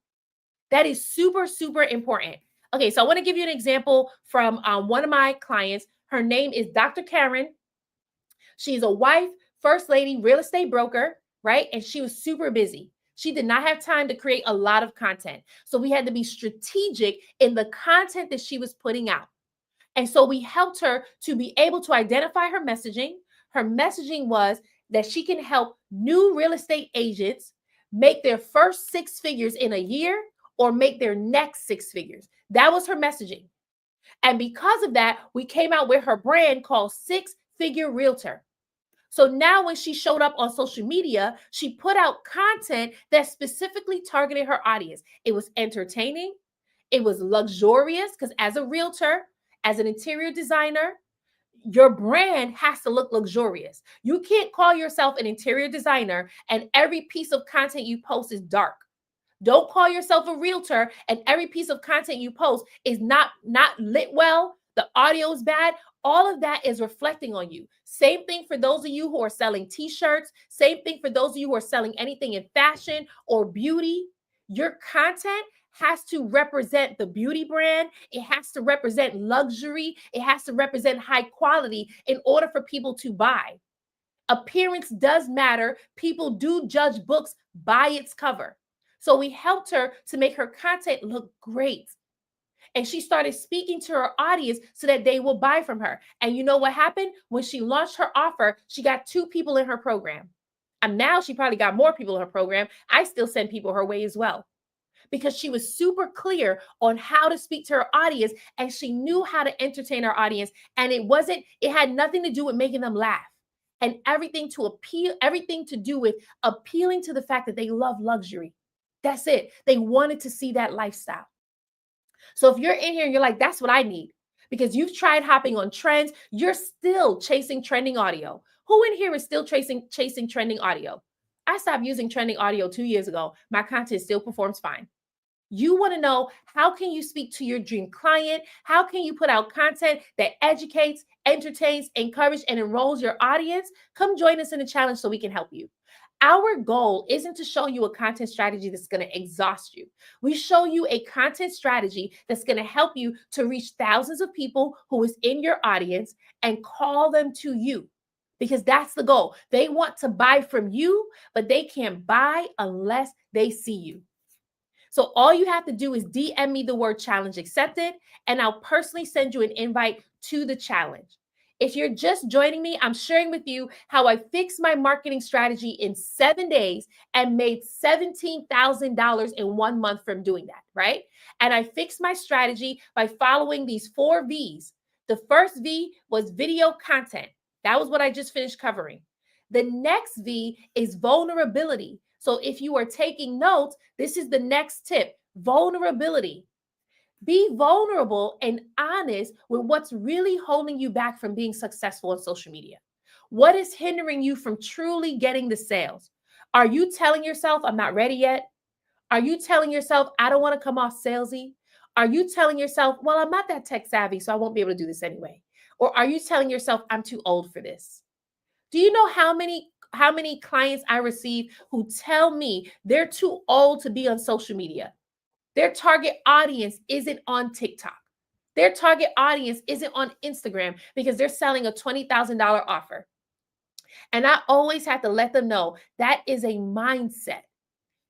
That is super, super important. Okay, so I want to give you an example from one of my clients. Her name is Dr. Karen. She's a wife, first lady, real estate broker, right? And she was super busy. She did not have time to create a lot of content. So we had to be strategic in the content that she was putting out. And so we helped her to be able to identify her messaging. Her messaging was that she can help new real estate agents make their first six figures in a year or make their next six figures. That was her messaging. And because of that, we came out with her brand called Six Figure Realtor. So now when she showed up on social media, she put out content that specifically targeted her audience. It was entertaining. It was luxurious because as a realtor, as an interior designer, your brand has to look luxurious. You can't call yourself an interior designer and every piece of content you post is dark. Don't call yourself a realtor and every piece of content you post is not lit well, the audio is bad. All of that is reflecting on you. Same thing for those of you who are selling t-shirts, same thing for those of you who are selling anything in fashion or beauty. Your content has to represent the beauty brand. It has to represent luxury. It has to represent high quality in order for people to buy. Appearance does matter. People do judge books by its cover. So we helped her to make her content look great. And she started speaking to her audience so that they will buy from her. And you know what happened? When she launched her offer, she got 2 people in her program. And now she probably got more people in her program. I still send people her way as well because she was super clear on how to speak to her audience and she knew how to entertain her audience. And it had nothing to do with making them laugh and everything to do with appealing to the fact that they love luxury. That's it. They wanted to see that lifestyle. So if you're in here and you're like, that's what I need, because you've tried hopping on trends, you're still chasing trending audio. Who in here is still chasing trending audio? I stopped using trending audio 2 years ago. My content still performs fine. You want to know, how can you speak to your dream client? How can you put out content that educates, entertains, encourages, and enrolls your audience? Come join us in the challenge so we can help you. Our goal isn't to show you a content strategy that's going to exhaust you. We show you a content strategy that's going to help you to reach thousands of people who is in your audience and call them to you. Because that's the goal. They want to buy from you, but they can't buy unless they see you. So all you have to do is DM me the word challenge accepted, and I'll personally send you an invite to the challenge. If you're just joining me, I'm sharing with you how I fixed my marketing strategy in 7 days and made $17,000 in 1 month from doing that, right? And I fixed my strategy by following these 4 V's. The first V was video content. That was what I just finished covering. The next V is vulnerability. So if you are taking notes, this is the next tip: vulnerability. Be vulnerable and honest with what's really holding you back from being successful on social media. What is hindering you from truly getting the sales? Are you telling yourself, I'm not ready yet? Are you telling yourself, I don't want to come off salesy? Are you telling yourself, well, I'm not that tech savvy, so I won't be able to do this anyway? Or are you telling yourself, I'm too old for this? Do you know how many clients I receive who tell me they're too old to be on social media? Their target audience isn't on TikTok. Their target audience isn't on Instagram because they're selling a $20,000 offer. And I always have to let them know that is a mindset.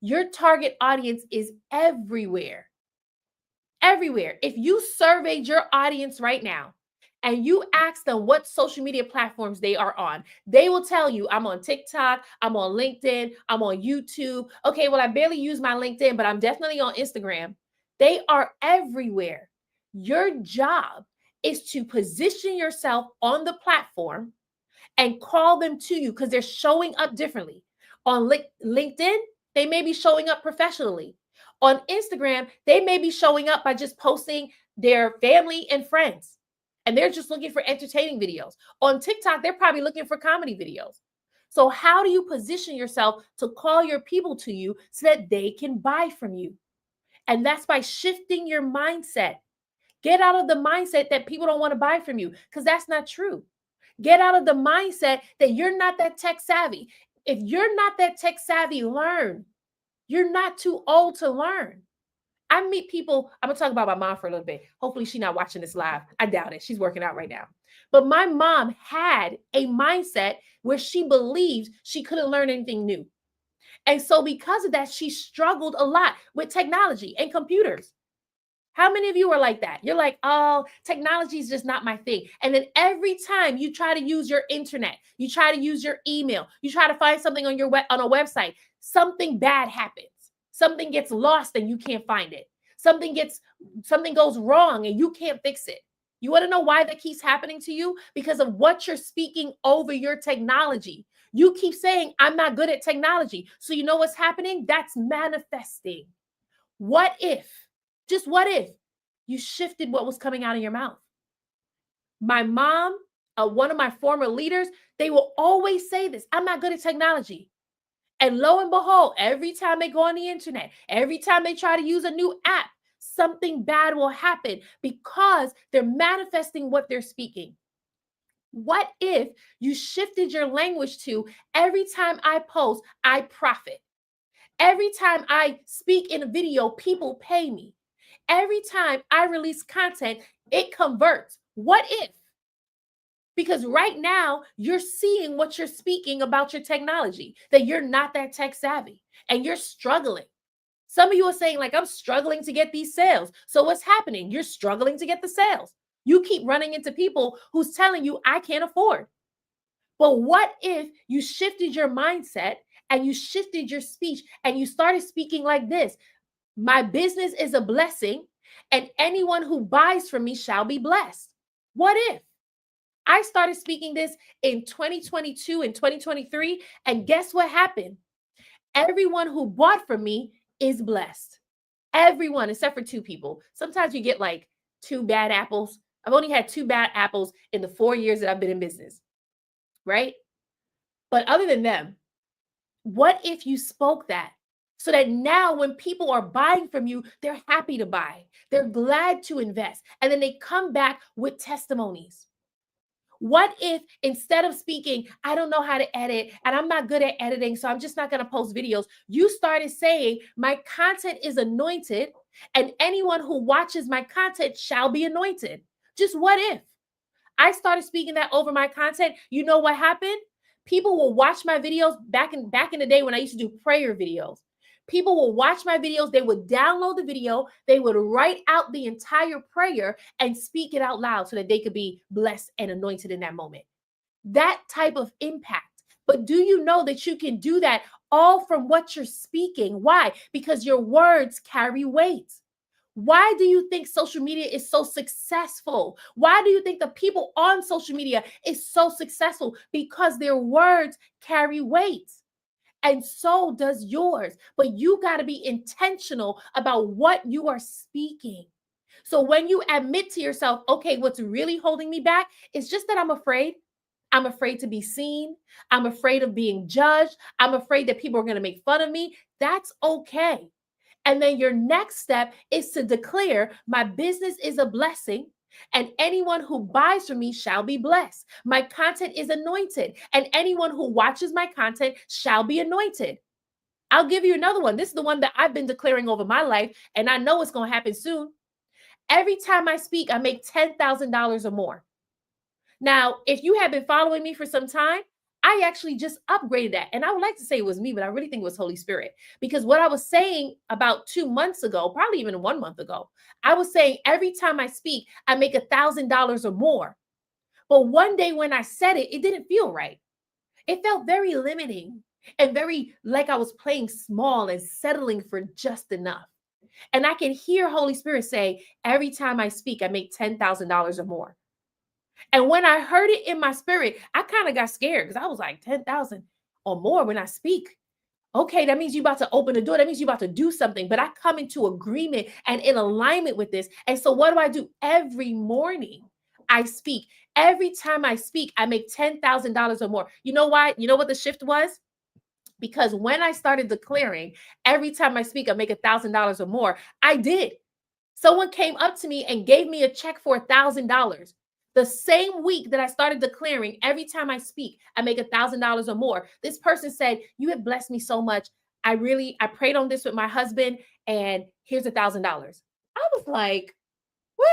Your target audience is everywhere. everywhere. If you surveyed your audience right now and you ask them what social media platforms they are on, they will tell you, I'm on TikTok, I'm on LinkedIn, I'm on YouTube. Okay, well, I barely use my LinkedIn, but I'm definitely on Instagram. They are everywhere. Your job is to position yourself on the platform and call them to you because they're showing up differently. On LinkedIn, they may be showing up professionally. On Instagram, they may be showing up by just posting their family and friends. And they're just looking for entertaining videos. On TikTok, they're probably looking for comedy videos. So, how do you position yourself to call your people to you so that they can buy from you? And that's by shifting your mindset. Get out of the mindset that people don't want to buy from you because that's not true. Get out of the mindset that you're not that tech savvy. If you're not that tech savvy, learn. You're not too old to learn. I meet people, I'm gonna talk about my mom for a little bit. Hopefully she's not watching this live. I doubt it. She's working out right now. But my mom had a mindset where she believed she couldn't learn anything new. And so because of that, she struggled a lot with technology and computers. How many of you are like that? You're like, oh, technology is just not my thing. And then every time you try to use your internet, you try to use your email, you try to find something on on a website, something bad happens. Something gets lost and you can't find it. Something goes wrong and you can't fix it. You want to know why that keeps happening to you? Because of what you're speaking over your technology. You keep saying, I'm not good at technology. So you know what's happening? That's manifesting. What if? Just what if you shifted what was coming out of your mouth? My mom, one of my former leaders, they will always say this, I'm not good at technology. And lo and behold, every time they go on the internet, every time they try to use a new app, something bad will happen because they're manifesting what they're speaking. What if you shifted your language to every time I post, I profit? Every time I speak in a video, people pay me. Every time I release content, it converts. What if? Because right now, you're seeing what you're speaking about your technology, that you're not that tech savvy and you're struggling. Some of you are saying, like, I'm struggling to get these sales. So what's happening? You're struggling to get the sales. You keep running into people who's telling you, I can't afford. But what if you shifted your mindset and you shifted your speech and you started speaking like this? My business is a blessing, and anyone who buys from me shall be blessed. What if? I started speaking this in 2022 and 2023, and guess what happened? Everyone who bought from me is blessed. Everyone, except for two people. Sometimes you get like two bad apples. I've only had two bad apples in the 4 years that I've been in business, right? But other than them, what if you spoke that? So that now when people are buying from you, they're happy to buy. They're glad to invest. And then they come back with testimonies. What if instead of speaking, I don't know how to edit and I'm not good at editing, so I'm just not going to post videos, you started saying, my content is anointed and anyone who watches my content shall be anointed? Just what if? I started speaking that over my content. You know what happened? People will watch my videos back in the day when I used to do prayer videos. People will watch my videos, they would download the video, they would write out the entire prayer and speak it out loud so that they could be blessed and anointed in that moment. That type of impact. But do you know that you can do that all from what you're speaking? Why? Because your words carry weight. Why do you think social media is so successful? Why do you think the people on social media is so successful? Because their words carry weight. And so does yours. But you got to be intentional about what you are speaking. So when you admit to yourself, okay, what's really holding me back is just that I'm afraid. I'm afraid to be seen. I'm afraid of being judged. I'm afraid that people are going to make fun of me. That's okay. And then your next step is to declare, my business is a blessing, and anyone who buys from me shall be blessed. My content is anointed, and anyone who watches my content shall be anointed. I'll give you another one. This is the one that I've been declaring over my life, and I know it's going to happen soon. Every time I speak, I make $10,000 or more. Now, if you have been following me for some time, I actually just upgraded that. And I would like to say it was me, but I really think it was Holy Spirit. Because what I was saying about 2 months ago, probably even 1 month ago, I was saying every time I speak, I make $1,000 or more. But one day when I said it, it didn't feel right. It felt very limiting and very like I was playing small and settling for just enough. And I can hear Holy Spirit say, every time I speak, I make $10,000 or more. And when I heard it in my spirit, I kind of got scared because I was like, 10,000 or more when I speak. Okay, that means you about to open the door. That means you about to do something. But I come into agreement and in alignment with this. And so what do? Every morning I speak. Every time I speak, I make $10,000 or more. You know why? You know what the shift was? Because when I started declaring, every time I speak, I make $1,000 or more, I did. Someone came up to me and gave me a check for $1,000. The same week that I started declaring, every time I speak, I make $1,000 or more. This person said, "You have blessed me so much. I prayed on this with my husband, and here's $1,000." I was like, "What?"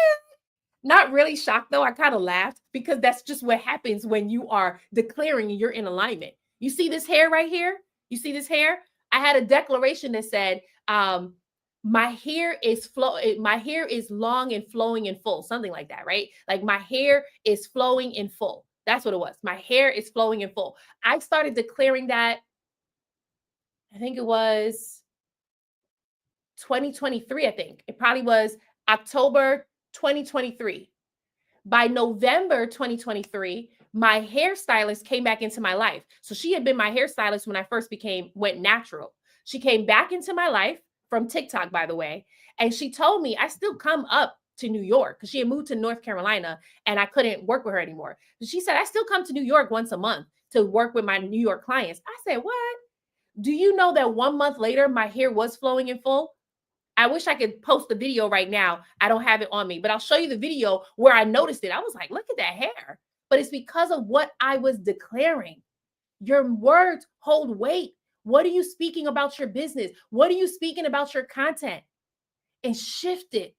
Not really shocked though. I kind of laughed because that's just what happens when you are declaring and you're in alignment. You see this hair right here? You see this hair? I had a declaration that said, my hair is long and flowing and full, something like that, right? Like my hair is flowing in full. That's what it was. My hair is flowing in full. I started declaring that, I think it was 2023, I think. It probably was October 2023. By November 2023, my hairstylist came back into my life. So she had been my hairstylist when I first went natural. She came back into my life from TikTok, by the way. And she told me I still come up to New York because she had moved to North Carolina and I couldn't work with her anymore. She said, I still come to New York once a month to work with my New York clients. I said, what? Do you know that 1 month later, my hair was flowing in full? I wish I could post the video right now. I don't have it on me, but I'll show you the video where I noticed it. I was like, look at that hair. But it's because of what I was declaring. Your words hold weight. What are you speaking about your business? What are you speaking about your content? And shift it.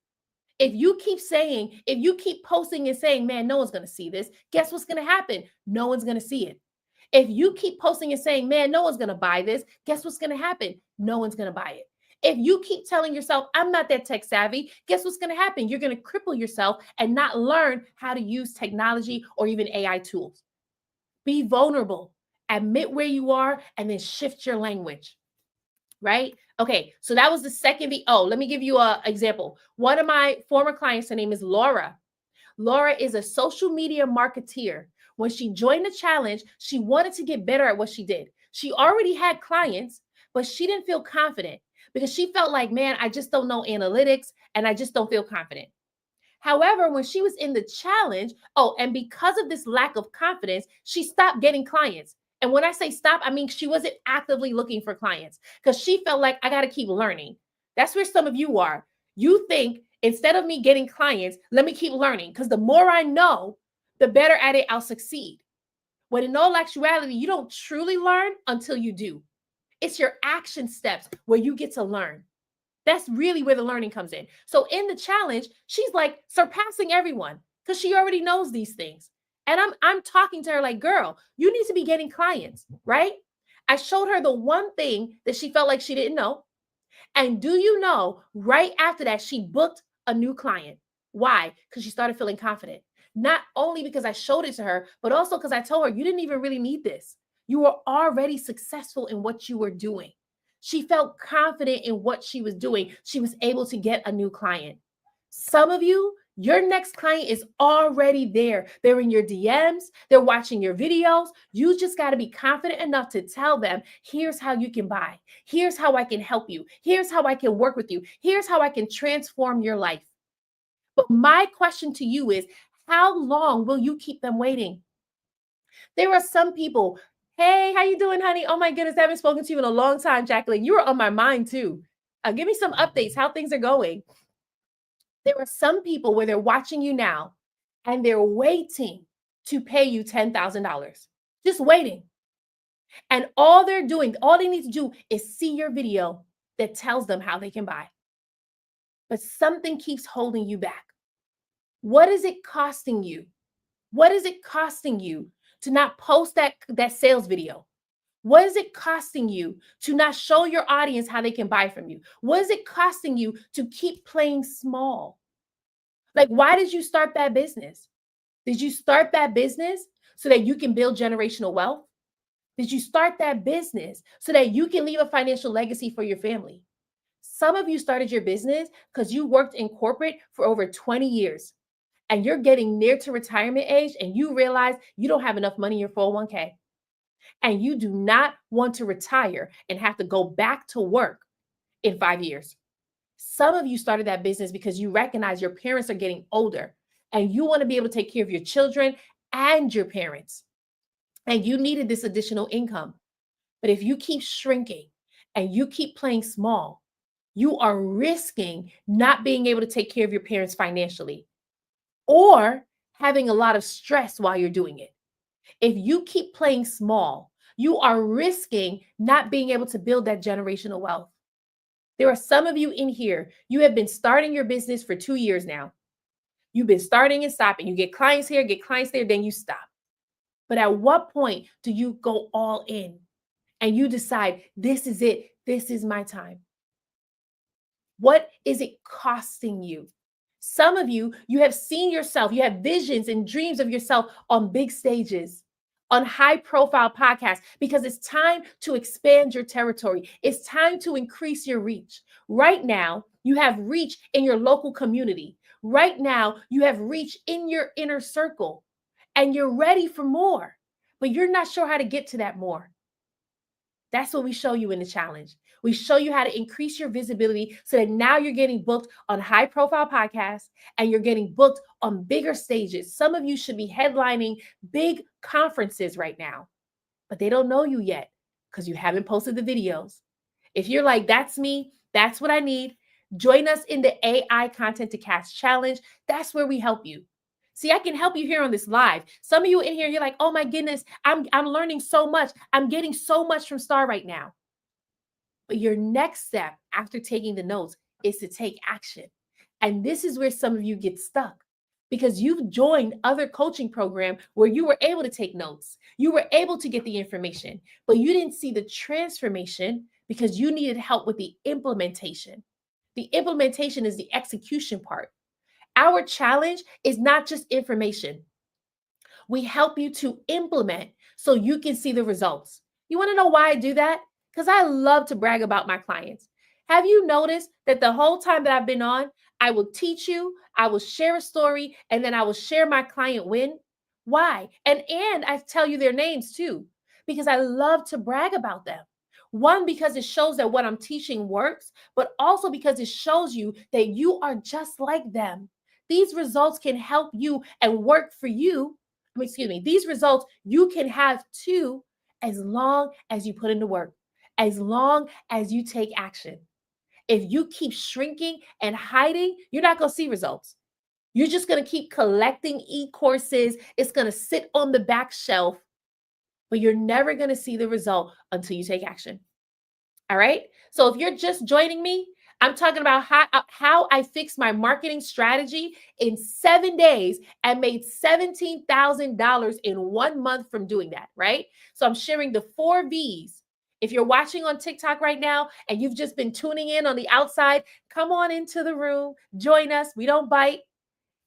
If you keep posting and saying, man, no one's going to see this, guess what's going to happen? No one's going to see it. If you keep posting and saying, man, no one's going to buy this, guess what's going to happen? No one's going to buy it. If you keep telling yourself, I'm not that tech savvy, guess what's going to happen? You're going to cripple yourself and not learn how to use technology or even AI tools. Be vulnerable, admit where you are, and then shift your language. Right? Okay, so that was the second. Let me give you an example. One of my former clients, her name is Laura. Laura is a social media marketeer. When she joined the challenge, she wanted to get better at what she did. She already had clients, but she didn't feel confident because she felt like, man, I just don't know analytics and I just don't feel confident. However, when she was in the challenge, and because of this lack of confidence, she stopped getting clients. And when I say stop, I mean she wasn't actively looking for clients because she felt like I got to keep learning. That's where some of you are. You think instead of me getting clients, let me keep learning because the more I know, the better at it I'll succeed. When in all actuality, you don't truly learn until you do. It's your action steps where you get to learn. That's really where the learning comes in. So in the challenge, she's like surpassing everyone because she already knows these things. And I'm talking to her like, girl, you need to be getting clients, right? I showed her the one thing that she felt like she didn't know. And do you know, right after that, she booked a new client. Why? Because she started feeling confident. Not only because I showed it to her, but also because I told her, you didn't even really need this. You were already successful in what you were doing. She felt confident in what she was doing. She was able to get a new client. Some of you, your next client is already there. They're in your DMs, they're watching your videos. You just got to be confident enough to tell them, here's how you can buy. Here's how I can help you. Here's how I can work with you. Here's how I can transform your life. But my question to you is, how long will you keep them waiting? There are some people, hey, how you doing, honey? Oh my goodness, I haven't spoken to you in a long time, Jacqueline. You were on my mind too. Give me some updates, how things are going. There are some people where they're watching you now and they're waiting to pay you $10,000. Just waiting. And all they're doing, all they need to do is see your video that tells them how they can buy. But something keeps holding you back. What is it costing you? What is it costing you to not post that sales video? What is it costing you to not show your audience how they can buy from you? What is it costing you to keep playing small? Like, why did you start that business? Did you start that business so that you can build generational wealth? Did you start that business so that you can leave a financial legacy for your family? Some of you started your business because you worked in corporate for over 20 years and you're getting near to retirement age and you realize you don't have enough money in your 401k and you do not want to retire and have to go back to work in 5 years. Some of you started that business because you recognize your parents are getting older and you want to be able to take care of your children and your parents. And you needed this additional income. But if you keep shrinking and you keep playing small, you are risking not being able to take care of your parents financially or having a lot of stress while you're doing it. If you keep playing small, you are risking not being able to build that generational wealth. There are some of you in here, you have been starting your business for 2 years now. You've been starting and stopping. You get clients here, get clients there, then you stop. But at what point do you go all in and you decide, this is it, this is my time? What is it costing you? Some of you, you have seen yourself, you have visions and dreams of yourself on big stages, on high profile podcasts, because it's time to expand your territory. It's time to increase your reach. Right now, you have reach in your local community. Right now, you have reach in your inner circle and you're ready for more, but you're not sure how to get to that more. That's what we show you in the challenge. We show you how to increase your visibility so that now you're getting booked on high profile podcasts and you're getting booked on bigger stages. Some of you should be headlining big conferences right now, but they don't know you yet because you haven't posted the videos. If you're like, that's me, that's what I need, join us in the AI Content to Cash Challenge. That's where we help you. See, I can help you here on this live. Some of you in here, you're like, oh my goodness, I'm learning so much. I'm getting so much from Star right now. But your next step after taking the notes is to take action. And this is where some of you get stuck because you've joined other coaching program where you were able to take notes. You were able to get the information, but you didn't see the transformation because you needed help with the implementation. The implementation is the execution part. Our challenge is not just information. We help you to implement so you can see the results. You want to know why I do that? Because I love to brag about my clients. Have you noticed that the whole time that I've been on, I will teach you, I will share a story, and then I will share my client win? Why? And I tell you their names too, because I love to brag about them. One, because it shows that what I'm teaching works, but also because it shows you that you are just like them. These results can help you and work for you. These results you can have too, as long as you put in the work, as long as you take action. If you keep shrinking and hiding, you're not going to see results. You're just going to keep collecting e-courses. It's going to sit on the back shelf, but you're never going to see the result until you take action. All right. So if you're just joining me, I'm talking about how I fixed my marketing strategy in 7 days and made $17,000 in 1 month from doing that, right? So I'm sharing the 4 V's. If you're watching on TikTok right now and you've just been tuning in on the outside, come on into the room, join us. We don't bite.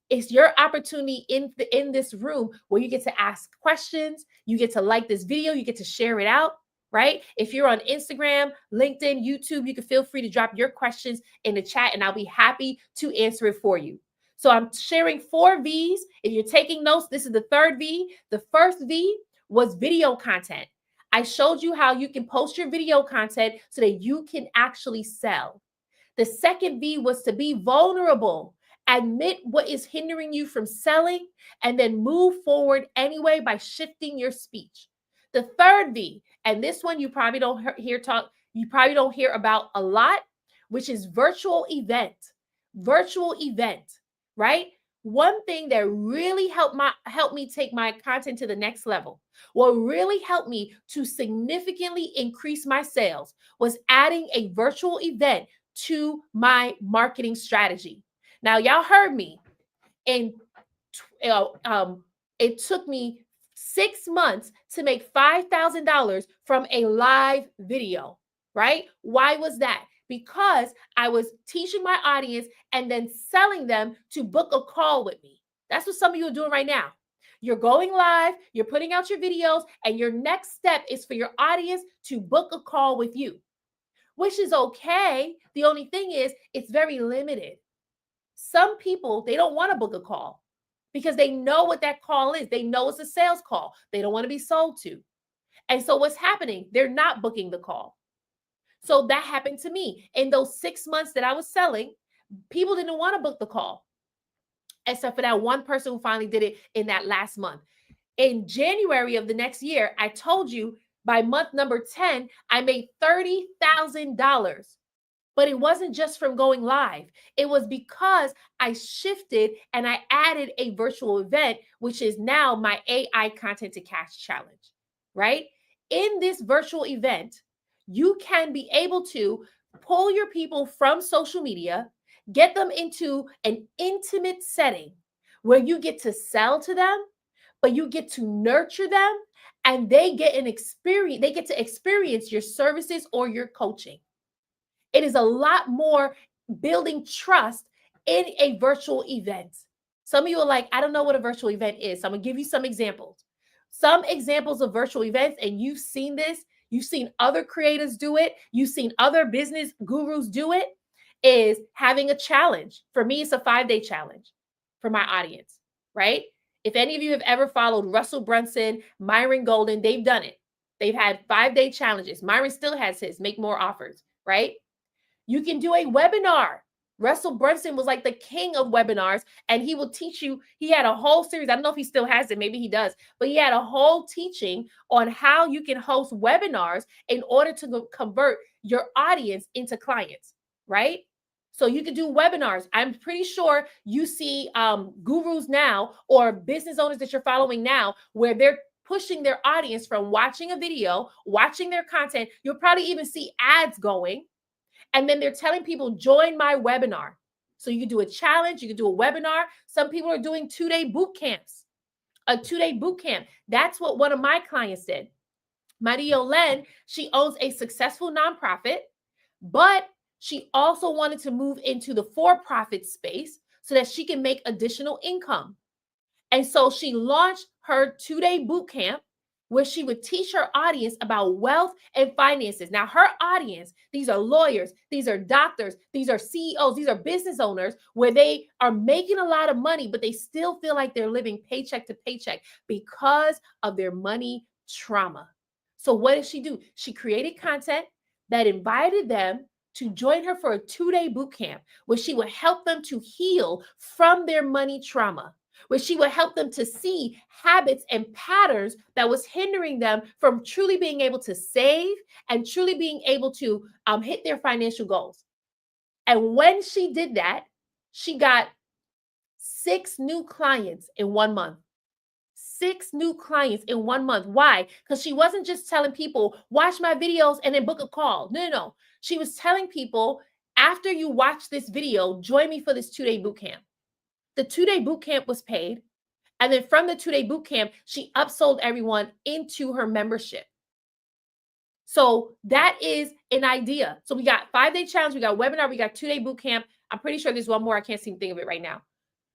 It's your opportunity in this room where you get to ask questions, you get to like this video, you get to share it out, right? If you're on Instagram, LinkedIn, YouTube, you can feel free to drop your questions in the chat and I'll be happy to answer it for you. So I'm sharing 4 V's. If you're taking notes, this is the 3rd V. The first V was video content. I showed you how you can post your video content so that you can actually sell. The second V was to be vulnerable. Admit what is hindering you from selling and then move forward anyway by shifting your speech. The third V, and this one you probably don't hear about a lot, which is virtual event. Virtual event, right? One thing that really helped me take my content to the next level, what really helped me to significantly increase my sales was adding a virtual event to my marketing strategy. Now, y'all heard me, and it took me 6 months to make $5,000 from a live video, right? Why was that? Because I was teaching my audience and then selling them to book a call with me. That's what some of you are doing right now. You're going live, you're putting out your videos, and your next step is for your audience to book a call with you, which is okay. The only thing is, it's very limited. Some people, they don't want to book a call because they know what that call is. They know it's a sales call. They don't want to be sold to. And so what's happening? They're not booking the call. So that happened to me. In those 6 months that I was selling, people didn't want to book the call, except for that one person who finally did it in that last month. In January of the next year, I told you by month number 10, I made $30,000. But it wasn't just from going live. It was because I shifted and I added a virtual event, which is now my AI Content to Cash Challenge, right? In this virtual event, you can be able to pull your people from social media, get them into an intimate setting where you get to sell to them, but you get to nurture them and they get to experience your services or your coaching. It is a lot more building trust in a virtual event. Some of you are like, I don't know what a virtual event is. So I'm going to give you some examples. Some examples of virtual events, and you've seen this. You've seen other creators do it. You've seen other business gurus do it, is having a challenge. For me, it's a 5-day challenge for my audience, right? If any of you have ever followed Russell Brunson, Myron Golden, they've done it. They've had 5-day challenges. Myron still has his, make more offers, right? You can do a webinar. Russell Brunson was like the king of webinars, and he will teach you. He had a whole series. I don't know if he still has it. Maybe he does. But he had a whole teaching on how you can host webinars in order to convert your audience into clients, right? So you can do webinars. I'm pretty sure you see gurus now or business owners that you're following now where they're pushing their audience from watching a video, watching their content. You'll probably even see ads going. And then they're telling people, join my webinar. So you can do a challenge, you can do a webinar. Some people are doing 2-day boot camps, a 2-day boot camp. That's what one of my clients did. Maria Len, she owns a successful nonprofit, but she also wanted to move into the for-profit space so that she can make additional income. And so she launched her 2-day boot camp where she would teach her audience about wealth and finances. Now, her audience, these are lawyers, these are doctors, these are CEOs, these are business owners where they are making a lot of money, but they still feel like they're living paycheck to paycheck because of their money trauma. So what did she do? She created content that invited them to join her for a 2-day boot camp where she would help them to heal from their money trauma, where she would help them to see habits and patterns that was hindering them from truly being able to save and truly being able to hit their financial goals. And when she did that, she got 6 new clients in 1 month. 6 new clients in 1 month. Why? Because she wasn't just telling people, watch my videos and then book a call. No. She was telling people, after you watch this video, join me for this 2-day boot camp. The 2-day boot camp was paid. And then from the 2-day boot camp, she upsold everyone into her membership. So that is an idea. So we got 5-day challenge, we got webinar, we got 2-day boot camp. I'm pretty sure there's one more. I can't seem to think of it right now.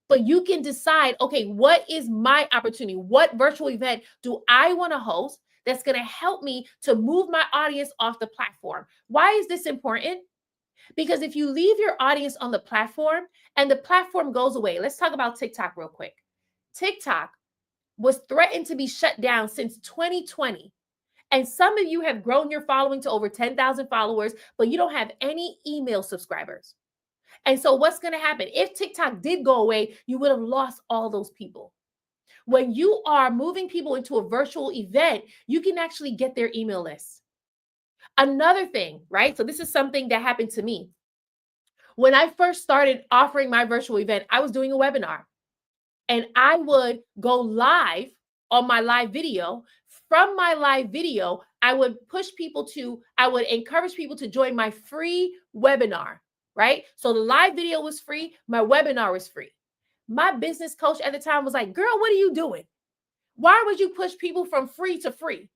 But you can decide, okay, what is my opportunity? What virtual event do I want to host that's going to help me to move my audience off the platform? Why is this important? Because if you leave your audience on the platform and the platform goes away, let's talk about TikTok real quick. TikTok was threatened to be shut down since 2020. And some of you have grown your following to over 10,000 followers, but you don't have any email subscribers. And so what's going to happen? If TikTok did go away, you would have lost all those people. When you are moving people into a virtual event, you can actually get their email lists. Another thing, right? So this is something that happened to me. When I first started offering my virtual event, I was doing a webinar and I would go live on my live video. From my live video, I would encourage people to join my free webinar, right? So the live video was free. My webinar was free. My business coach at the time was like, girl, what are you doing? Why would you push people from free to free?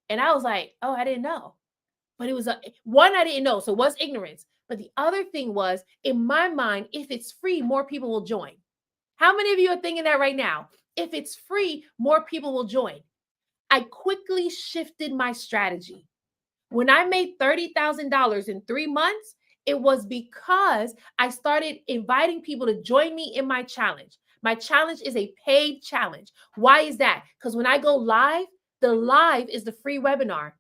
And I was like, oh, I didn't know. But it was one I didn't know. So it was ignorance. But the other thing was, in my mind, if it's free, more people will join. How many of you are thinking that right now? If it's free, more people will join. I quickly shifted my strategy. When I made $30,000 in 3 months, it was because I started inviting people to join me in my challenge. My challenge is a paid challenge. Why is that? Because when I go live, the live is the free webinar.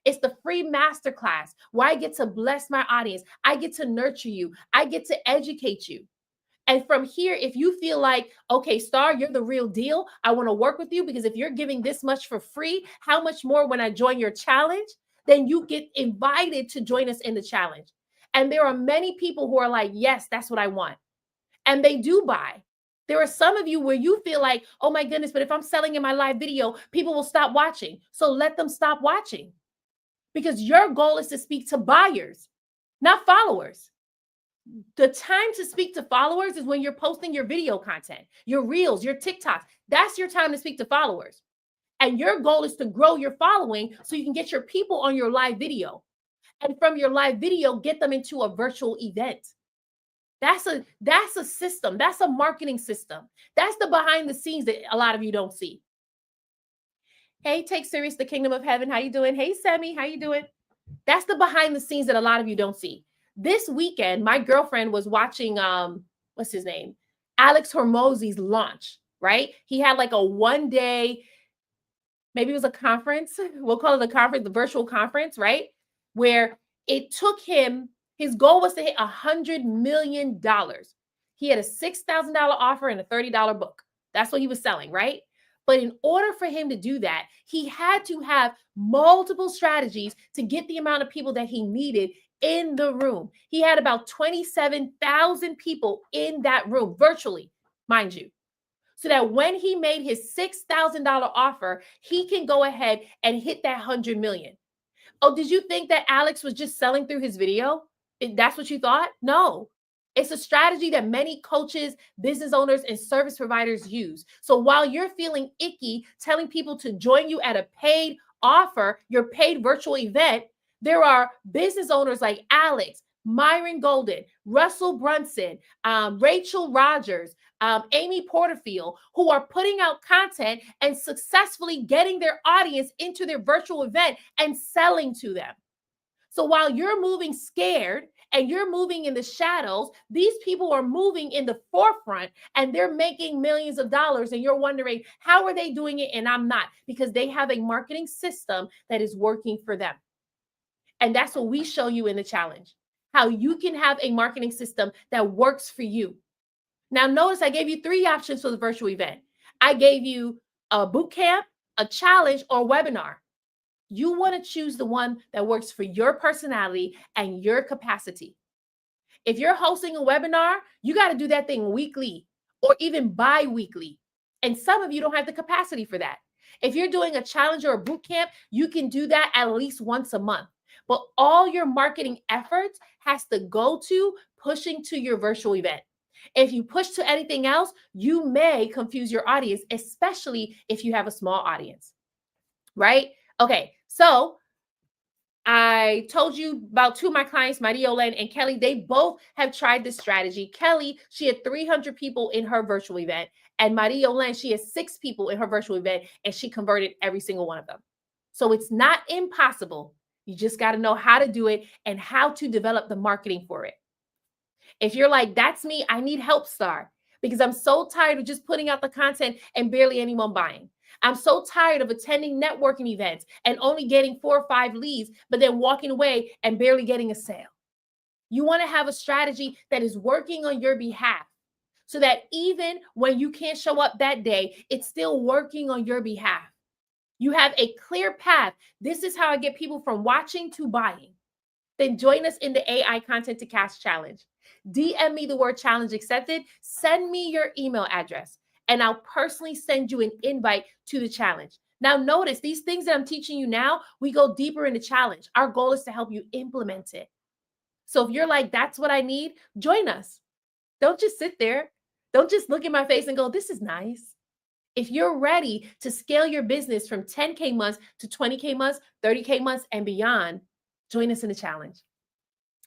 It's the free masterclass where I get to bless my audience. I get to nurture you. I get to educate you. And from here, if you feel like, okay, Star, you're the real deal, I want to work with you because if you're giving this much for free, how much more when I join your challenge? Then you get invited to join us in the challenge. And there are many people who are like, yes, that's what I want. And they do buy. There are some of you where you feel like, oh my goodness, but if I'm selling in my live video, people will stop watching. So let them stop watching because your goal is to speak to buyers, not followers. The time to speak to followers is when you're posting your video content, your reels, your TikToks. That's your time to speak to followers. And your goal is to grow your following so you can get your people on your live video. And from your live video, get them into a virtual event. That's a system. That's a marketing system. That's the behind the scenes that a lot of you don't see. Hey, take serious the kingdom of heaven. How you doing? Hey, Sammy, how you doing? That's the behind the scenes that a lot of you don't see. This weekend, my girlfriend was watching what's his name? Alex Hormozy's launch, right? He had like a 1 day, maybe it was a conference. We'll call it a conference, the virtual conference, right? Where it took him, his goal was to hit $100 million. He had a $6,000 offer and a $30 book. That's what he was selling, right? But in order for him to do that, he had to have multiple strategies to get the amount of people that he needed in the room. He had about 27,000 people in that room, virtually, mind you. So that when he made his $6,000 offer, he can go ahead and hit that 100 million. Oh, did you think that Alex was just selling through his video? That's what you thought? No. It's a strategy that many coaches, business owners, and service providers use. So while you're feeling icky telling people to join you at a paid offer, your paid virtual event, there are business owners like Alex, Myron Golden, Russell Brunson, Rachel Rogers, Amy Porterfield, who are putting out content and successfully getting their audience into their virtual event and selling to them. So while you're moving scared and you're moving in the shadows, these people are moving in the forefront and they're making millions of dollars. And you're wondering, how are they doing it? And I'm not, because they have a marketing system that is working for them. And that's what we show you in the challenge, how you can have a marketing system that works for you. Now, notice I gave you 3 options for the virtual event. I gave you a boot camp, a challenge, or a webinar. You want to choose the one that works for your personality and your capacity. If you're hosting a webinar, you got to do that thing weekly or even bi-weekly. And some of you don't have the capacity for that. If you're doing a challenge or a boot camp, you can do that at least once a month. But all your marketing efforts has to go to pushing to your virtual event. If you push to anything else, you may confuse your audience, especially if you have a small audience, right? Okay, so I told you about 2 of my clients, Maria Olen and Kelly. They both have tried this strategy. Kelly, she had 300 people in her virtual event. And Maria Olen, she has 6 people in her virtual event, and she converted every single one of them. So it's not impossible. You just got to know how to do it and how to develop the marketing for it. If you're like, that's me, I need help, Star, because I'm so tired of just putting out the content and barely anyone buying. I'm so tired of attending networking events and only getting 4 or 5 leads, but then walking away and barely getting a sale. You want to have a strategy that is working on your behalf so that even when you can't show up that day, it's still working on your behalf. You have a clear path. This is how I get people from watching to buying. Then join us in the AI Content to Cash Challenge. DM me the word challenge accepted. Send me your email address, and I'll personally send you an invite to the challenge. Now, notice these things that I'm teaching you now, we go deeper in the challenge. Our goal is to help you implement it. So if you're like, that's what I need, join us. Don't just sit there. Don't just look at my face and go, this is nice. If you're ready to scale your business from 10K months to 20K months, 30K months, and beyond, join us in the challenge.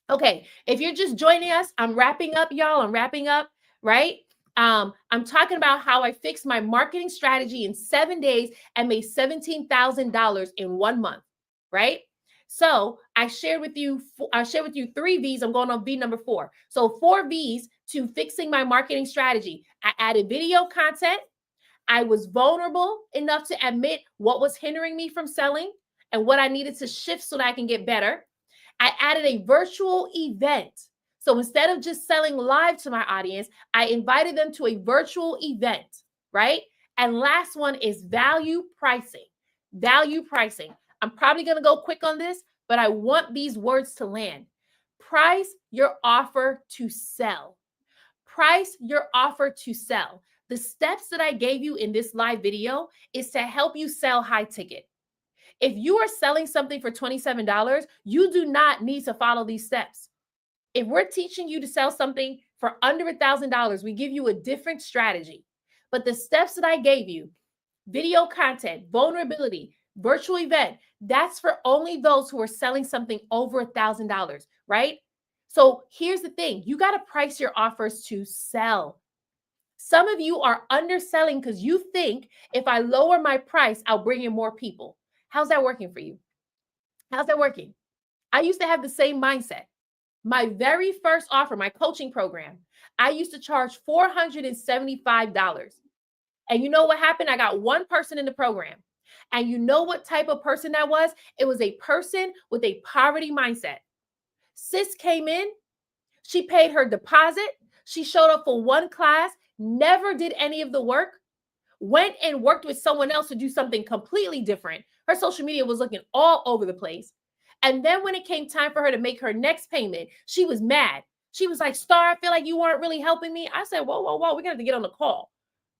Okay, if you're just joining us, I'm wrapping up, y'all. I'm wrapping up, right? I'm talking about how I fixed my marketing strategy in 7 days and made $17,000 in 1 month, right? So I shared with you 3 V's. I'm going on V number 4. So 4 V's to fixing my marketing strategy. I added video content. I was vulnerable enough to admit what was hindering me from selling and what I needed to shift so that I can get better. I added a virtual event. So instead of just selling live to my audience, I invited them to a virtual event, right? And last one is value pricing. Value pricing. I'm probably going to go quick on this, but I want these words to land. Price your offer to sell. Price your offer to sell. The steps that I gave you in this live video is to help you sell high ticket. If you are selling something for $27, you do not need to follow these steps. If we're teaching you to sell something for under $1,000, we give you a different strategy. But the steps that I gave you, video content, vulnerability, virtual event, that's for only those who are selling something over $1,000, right? So here's the thing. You got to price your offers to sell. Some of you are underselling because you think if I lower my price, I'll bring in more people. How's that working for you? How's that working? I used to have the same mindset. My very first offer, my coaching program, I used to charge $475. And you know what happened? I got one person in the program. And you know what type of person that was? It was a person with a poverty mindset. Sis came in, she paid her deposit, she showed up for one class, never did any of the work, went and worked with someone else to do something completely different. Her social media was looking all over the place. And then when it came time for her to make her next payment, she was mad. She was like, Star, I feel like you weren't really helping me. I said, whoa, whoa, whoa, we're going to have to get on the call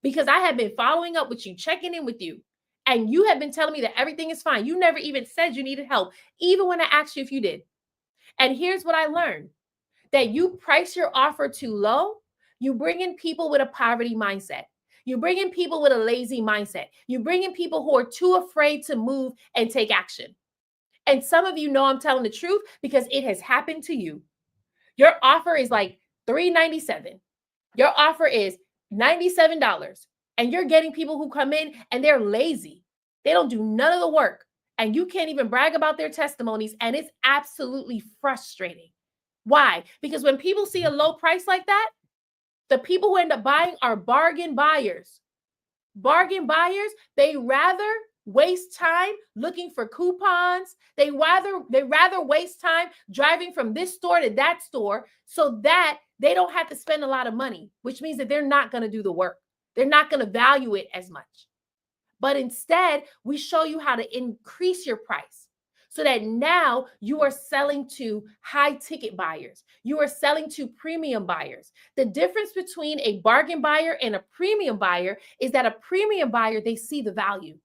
because I have been following up with you, checking in with you. And you have been telling me that everything is fine. You never even said you needed help, even when I asked you if you did. And here's what I learned, that you price your offer too low, you bring in people with a poverty mindset. You bring in people with a lazy mindset. You bring in people who are too afraid to move and take action. And some of you know I'm telling the truth because it has happened to you. Your offer is like $397. Your offer is $97. And you're getting people who come in and they're lazy. They don't do none of the work. And you can't even brag about their testimonies. And it's absolutely frustrating. Why? Because when people see a low price like that, the people who end up buying are bargain buyers. Bargain buyers, they rather waste time looking for coupons. They rather waste time driving from this store to that store so that they don't have to spend a lot of money, which means that they're not going to do the work. They're not going to value it as much. But instead, we show you how to increase your price so that now you are selling to high ticket buyers. You are selling to premium buyers. The difference between a bargain buyer and a premium buyer is that a premium buyer, they see the value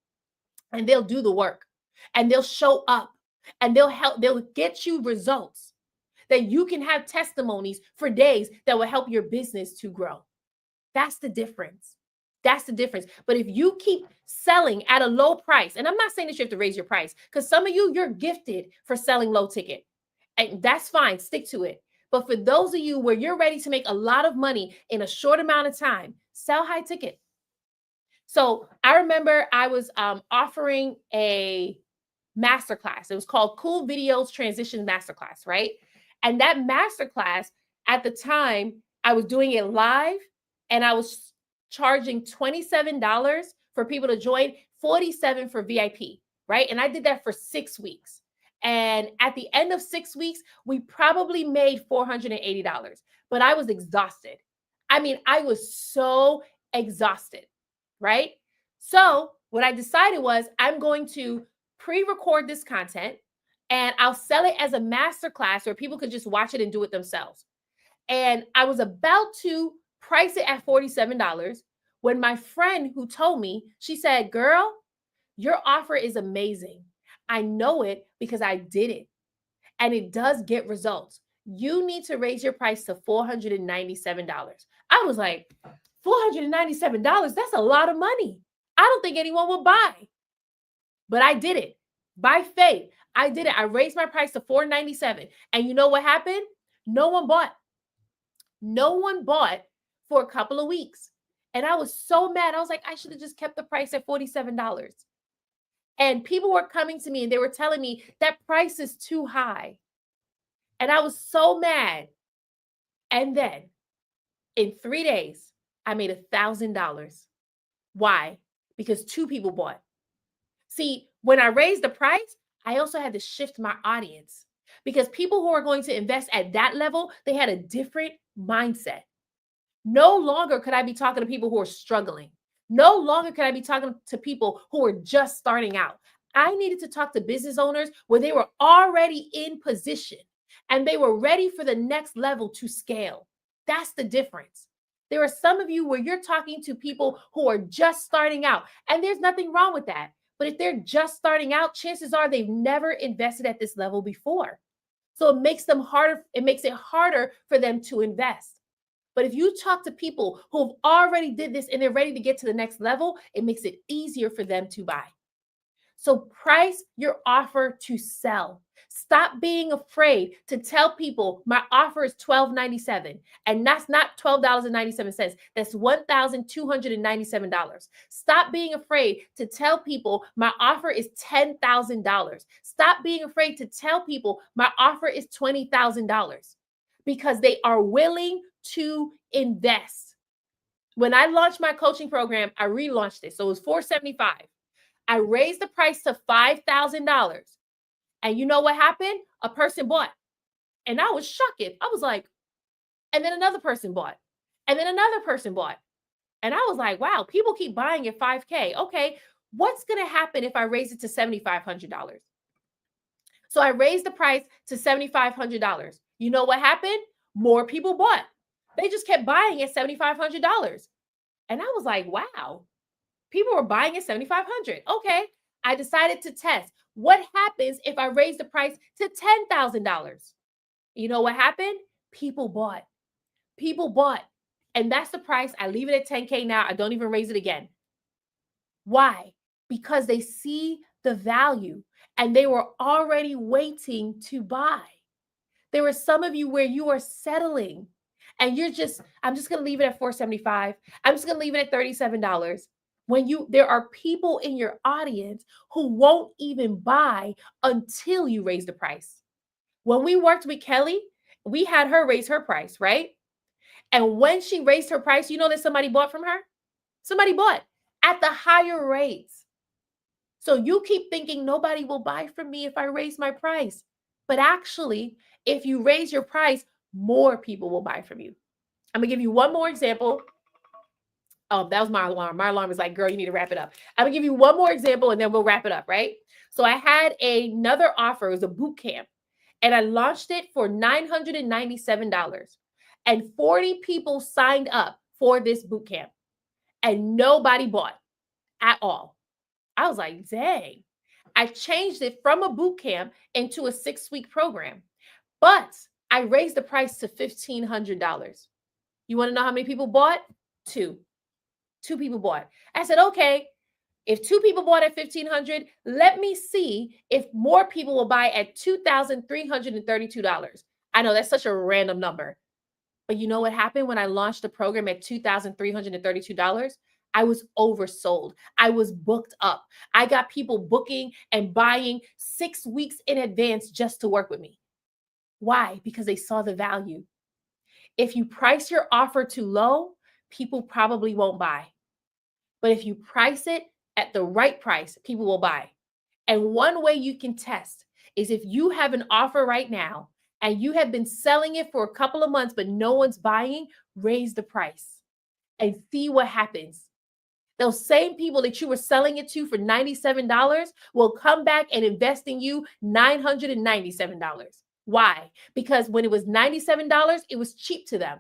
and they'll do the work and they'll show up and they'll get you results that you can have testimonies for days that will help your business to grow. That's the difference. That's the difference. But if you keep selling at a low price, and I'm not saying that you have to raise your price, because some of you, you're gifted for selling low ticket. And that's fine. Stick to it. But for those of you where you're ready to make a lot of money in a short amount of time, sell high ticket. So I remember I was offering a masterclass. It was called Cool Videos Transition Masterclass, right? And that masterclass at the time, I was doing it live and I was charging $27 for people to join, $47 for VIP, right? And I did that for 6 weeks. And at the end of 6 weeks, we probably made $480, but I was exhausted. I mean, I was so exhausted, right? So what I decided was I'm going to pre-record this content and I'll sell it as a masterclass where people could just watch it and do it themselves. And I was about to price it at $47 when my friend who told me, she said, girl, your offer is amazing. I know it because I did it and it does get results. You need to raise your price to $497. I was like, $497, that's a lot of money. I don't think anyone will buy. But I did it by faith. I did it. I raised my price to $4.97. And you know what happened? No one bought. No one bought for a couple of weeks. And I was so mad. I was like, I should have just kept the price at $47. And people were coming to me and they were telling me that price is too high. And I was so mad. And then in 3 days, I made $1,000. Why? Because 2 people bought. See, when I raised the price, I also had to shift my audience because people who are going to invest at that level, they had a different mindset. No longer could I be talking to people who are struggling. No longer could I be talking to people who are just starting out. I needed to talk to business owners where they were already in position and they were ready for the next level to scale. That's the difference. There are some of you where you're talking to people who are just starting out, and there's nothing wrong with that. But if they're just starting out, chances are they've never invested at this level before. So it makes it harder for them to invest. But if you talk to people who've already did this and they're ready to get to the next level, it makes it easier for them to buy. So price your offer to sell. Stop being afraid to tell people my offer is $12.97. And that's not $12.97. That's $1,297. Stop being afraid to tell people my offer is $10,000. Stop being afraid to tell people my offer is $20,000 because they are willing to invest. When I launched my coaching program, I relaunched it. So it was $475. I raised the price to $5,000. And you know what happened? A person bought. And I was shocked. I was like, and then another person bought. And then another person bought. And I was like, wow, people keep buying at $5K. Okay, what's going to happen if I raise it to $7,500? So I raised the price to $7,500. You know what happened? More people bought. They just kept buying at $7,500. And I was like, wow, people were buying at $7,500. Okay, I decided to test. What happens if I raise the price to $10,000? You know what happened? People bought. People bought. And that's the price. I leave it at 10K now. I don't even raise it again. Why? Because they see the value and they were already waiting to buy. There were some of you where you are settling and I'm just going to leave it at $475. I'm just going to leave it at $37. When there are people in your audience who won't even buy until you raise the price. When we worked with Kelly, we had her raise her price, right? And when she raised her price, you know that somebody bought from her? Somebody bought at the higher rates. So you keep thinking nobody will buy from me if I raise my price. But actually, if you raise your price, more people will buy from you. I'm going to give you one more example. Oh, that was my alarm. My alarm is like, girl, you need to wrap it up. I'm going to give you one more example and then we'll wrap it up, right? So I had another offer. It was a boot camp. And I launched it for $997. And 40 people signed up for this boot camp. And nobody bought at all. I was like, dang. I changed it from a boot camp into a 6-week program. But I raised the price to $1,500. You want to know how many people bought? 2. 2 people bought. I said, okay, if 2 people bought at $1,500, let me see if more people will buy at $2,332. I know that's such a random number. But you know what happened when I launched the program at $2,332? I was oversold. I was booked up. I got people booking and buying 6 weeks in advance just to work with me. Why? Because they saw the value. If you price your offer too low, people probably won't buy. But if you price it at the right price, people will buy. And one way you can test is if you have an offer right now and you have been selling it for a couple of months, but no one's buying, raise the price and see what happens. Those same people that you were selling it to for $97 will come back and invest in you $997. Why? Because when it was $97, it was cheap to them.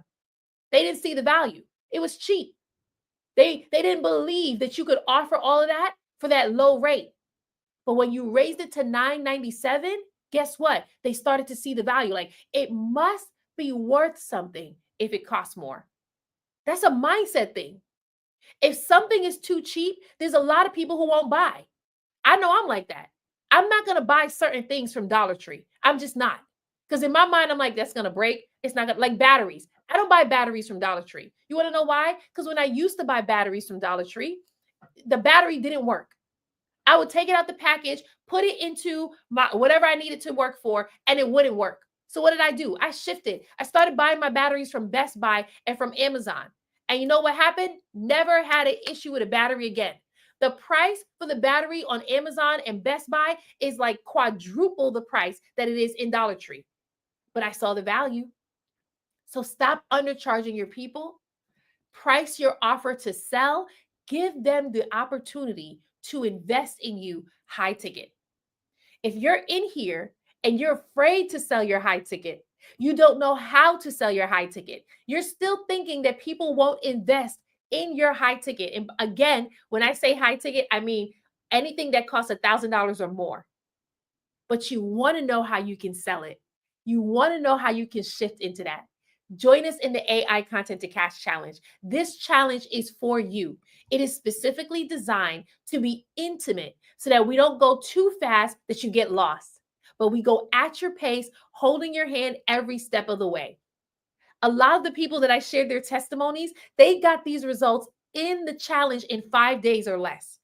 They didn't see the value. It was cheap. They didn't believe that you could offer all of that for that low rate. But when you raised it to $997, guess what? They started to see the value. Like, it must be worth something if it costs more. That's a mindset thing. If something is too cheap, there's a lot of people who won't buy. I know I'm like that. I'm not going to buy certain things from Dollar Tree. I'm just not. Because in my mind, I'm like, that's going to break. It's not going to, like batteries. I don't buy batteries from Dollar Tree. You want to know why? Because when I used to buy batteries from Dollar Tree, the battery didn't work. I would take it out the package, put it into my whatever I needed to work for, and it wouldn't work. So what did I do? I shifted. I started buying my batteries from Best Buy and from Amazon. And you know what happened? Never had an issue with a battery again. The price for the battery on Amazon and Best Buy is like quadruple the price that it is in Dollar Tree. But I saw the value. So stop undercharging your people. Price your offer to sell. Give them the opportunity to invest in you high ticket. If you're in here and you're afraid to sell your high ticket, you don't know how to sell your high ticket, you're still thinking that people won't invest in your high ticket. And again, when I say high ticket, I mean anything that costs $1,000 or more. But you want to know how you can sell it. You want to know how you can shift into that. Join us in the AI Content to Cash Challenge. This challenge is for you. It is specifically designed to be intimate so that we don't go too fast that you get lost, but we go at your pace, holding your hand every step of the way. A lot of the people that I shared their testimonies, they got these results in the challenge in 5 days or less.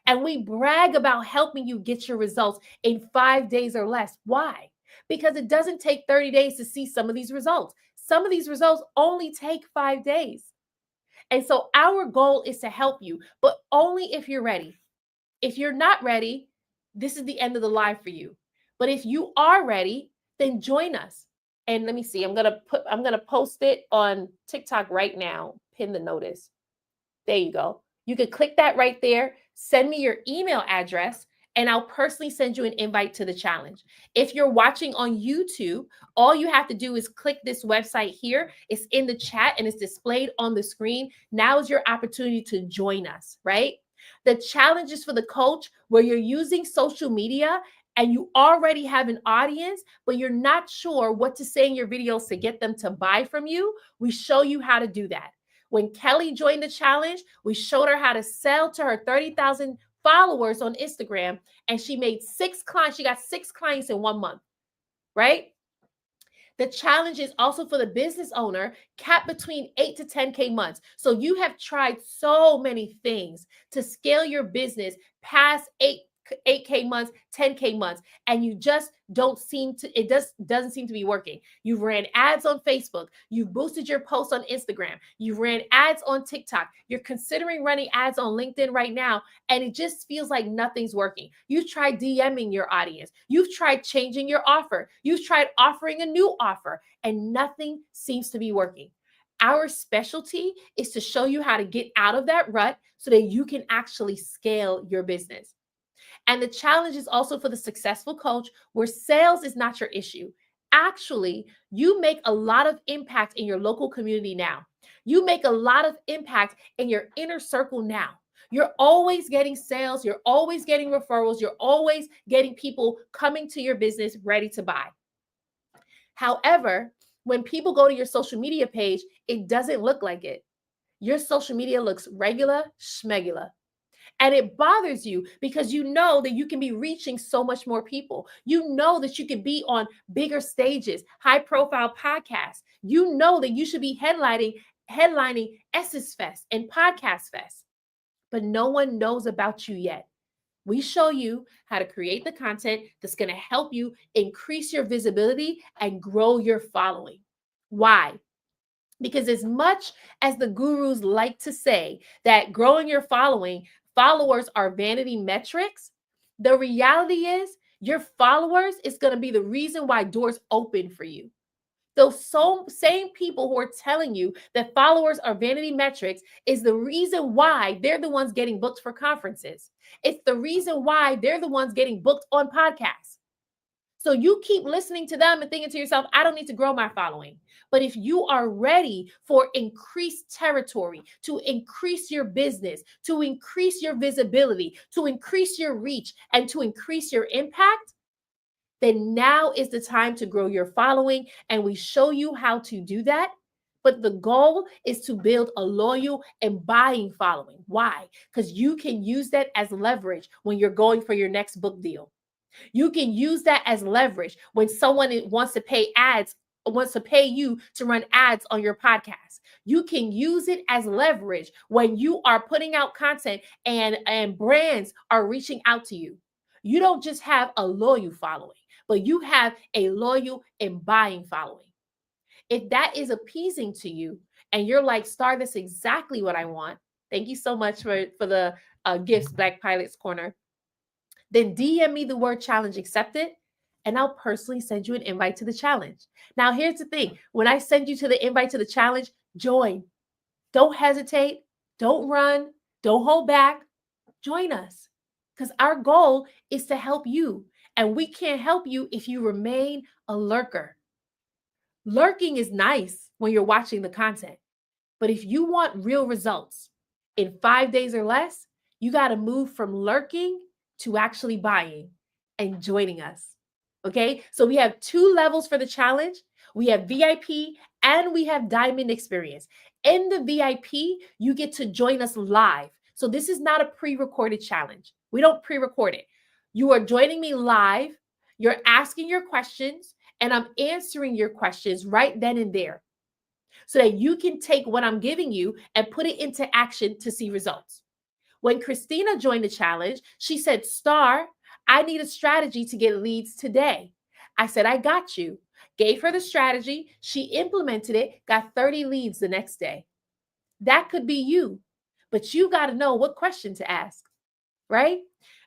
And we brag about helping you get your results in 5 days or less. Why? Because it doesn't take 30 days to see some of these results. Some of these results only take 5 days. And so our goal is to help you, but only if you're ready. If you're not ready, this is the end of the live for you. But if you are ready, then join us. And let me see, I'm gonna post it on TikTok right now. Pin the notice. There you go. You could click that right there, send me your email address, and I'll personally send you an invite to the challenge. If you're watching on YouTube, all you have to do is click this website here. It's in the chat and it's displayed on the screen. Now is your opportunity to join us, right? The challenge is for the coach where you're using social media and you already have an audience, but you're not sure what to say in your videos to get them to buy from you. We show you how to do that. When Kelly joined the challenge, we showed her how to sell to her 30,000 followers on Instagram, and she made 6 clients. She got 6 clients in 1 month, right? The challenge is also for the business owner, capped between 8 to 10K months. So you have tried so many things to scale your business past 8K months, 10K months, and you just don't seem to, it doesn't seem to be working. You've ran ads on Facebook, you've boosted your posts on Instagram, you've ran ads on TikTok, you're considering running ads on LinkedIn right now, and it just feels like nothing's working. You've tried DMing your audience, you've tried changing your offer, you've tried offering a new offer, and nothing seems to be working. Our specialty is to show you how to get out of that rut so that you can actually scale your business. And the challenge is also for the successful coach where sales is not your issue. Actually, you make a lot of impact in your local community now. You make a lot of impact in your inner circle now. You're always getting sales, you're always getting referrals, you're always getting people coming to your business ready to buy. However, when people go to your social media page, it doesn't look like it. Your social media looks regular, schmegular. And it bothers you because you know that you can be reaching so much more people. You know that you could be on bigger stages, high profile podcasts. You know that you should be headlining Essence Fest and Podcast Fest. But no one knows about you yet. We show you how to create the content that's going to help you increase your visibility and grow your following. Why? Because as much as the gurus like to say that growing your followers are vanity metrics, the reality is your followers is going to be the reason why doors open for you. Those same people who are telling you that followers are vanity metrics is the reason why they're the ones getting booked for conferences. It's the reason why they're the ones getting booked on podcasts. So you keep listening to them and thinking to yourself, I don't need to grow my following. But if you are ready for increased territory, to increase your business, to increase your visibility, to increase your reach, and to increase your impact, then now is the time to grow your following. And we show you how to do that But the goal is to build a loyal and buying following. Why? Because you can use that as leverage when you're going for your next book deal. You can use that as leverage when someone wants to pay ads, wants to pay you to run ads on your podcast. You can use it as leverage when you are putting out content and brands are reaching out to you. You don't just have a loyal following, but you have a loyal and buying following. If that is appeasing to you and you're like, Star, that's exactly what I want. Thank you so much for the gifts, Black Pilots Corner. Then DM me the word challenge accepted, and I'll personally send you an invite to the challenge. Now, here's the thing. When I send you to the invite to the challenge, join. Don't hesitate. Don't run. Don't hold back. Join us because our goal is to help you. And we can't help you if you remain a lurker. Lurking is nice when you're watching the content. But if you want real results in 5 days or less, you got to move from lurking to actually buying and joining us. Okay. So we have 2 levels for the challenge. We have VIP and we have Diamond Experience. In the VIP, you get to join us live. So this is not a pre-recorded challenge. We don't pre-record it. You are joining me live. You're asking your questions and I'm answering your questions right then and there so that you can take what I'm giving you and put it into action to see results. When Christina joined the challenge, she said, Star, I need a strategy to get leads today. I said, I got you. Gave her the strategy. She implemented it, got 30 leads the next day. That could be you, but you got to know what question to ask, right?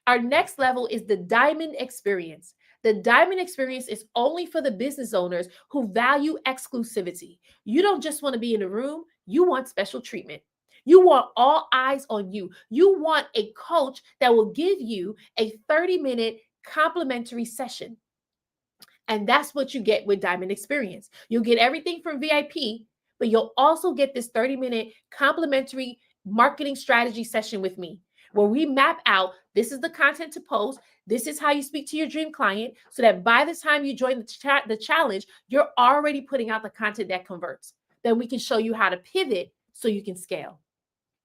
Our next level is the Diamond Experience. The Diamond Experience is only for the business owners who value exclusivity. You don't just want to be in a room, you want special treatment. You want all eyes on you. You want a coach that will give you a 30-minute complimentary session. And that's what you get with Diamond Experience. You'll get everything from VIP, but you'll also get this 30-minute complimentary marketing strategy session with me, where we map out this is the content to post, this is how you speak to your dream client, so that by the time you join the challenge, you're already putting out the content that converts. Then we can show you how to pivot so you can scale.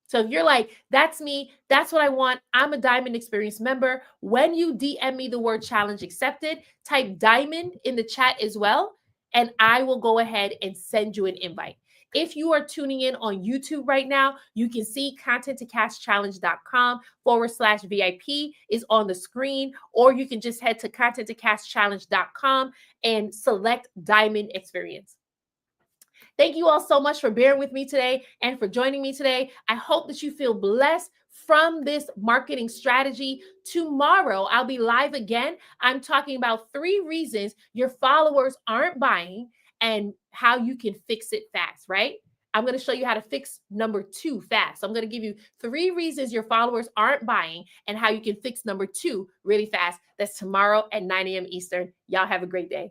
So if you're like, that's me, that's what I want, I'm a Diamond Experience member, when you DM me the word challenge accepted, type diamond in the chat as well, and I will go ahead and send you an invite. If you are tuning in on YouTube right now, you can see contenttocashchallenge.com/VIP is on the screen, or you can just head to contenttocashchallenge.com and select Diamond Experience. Thank you all so much for bearing with me today and for joining me today. I hope that you feel blessed from this marketing strategy. Tomorrow, I'll be live again. I'm talking about 3 reasons your followers aren't buying and how you can fix it fast, right? I'm going to show you how to fix number 2 fast. So I'm going to give you 3 reasons your followers aren't buying and how you can fix number 2 really fast. That's tomorrow at 9 a.m. Eastern. Y'all have a great day.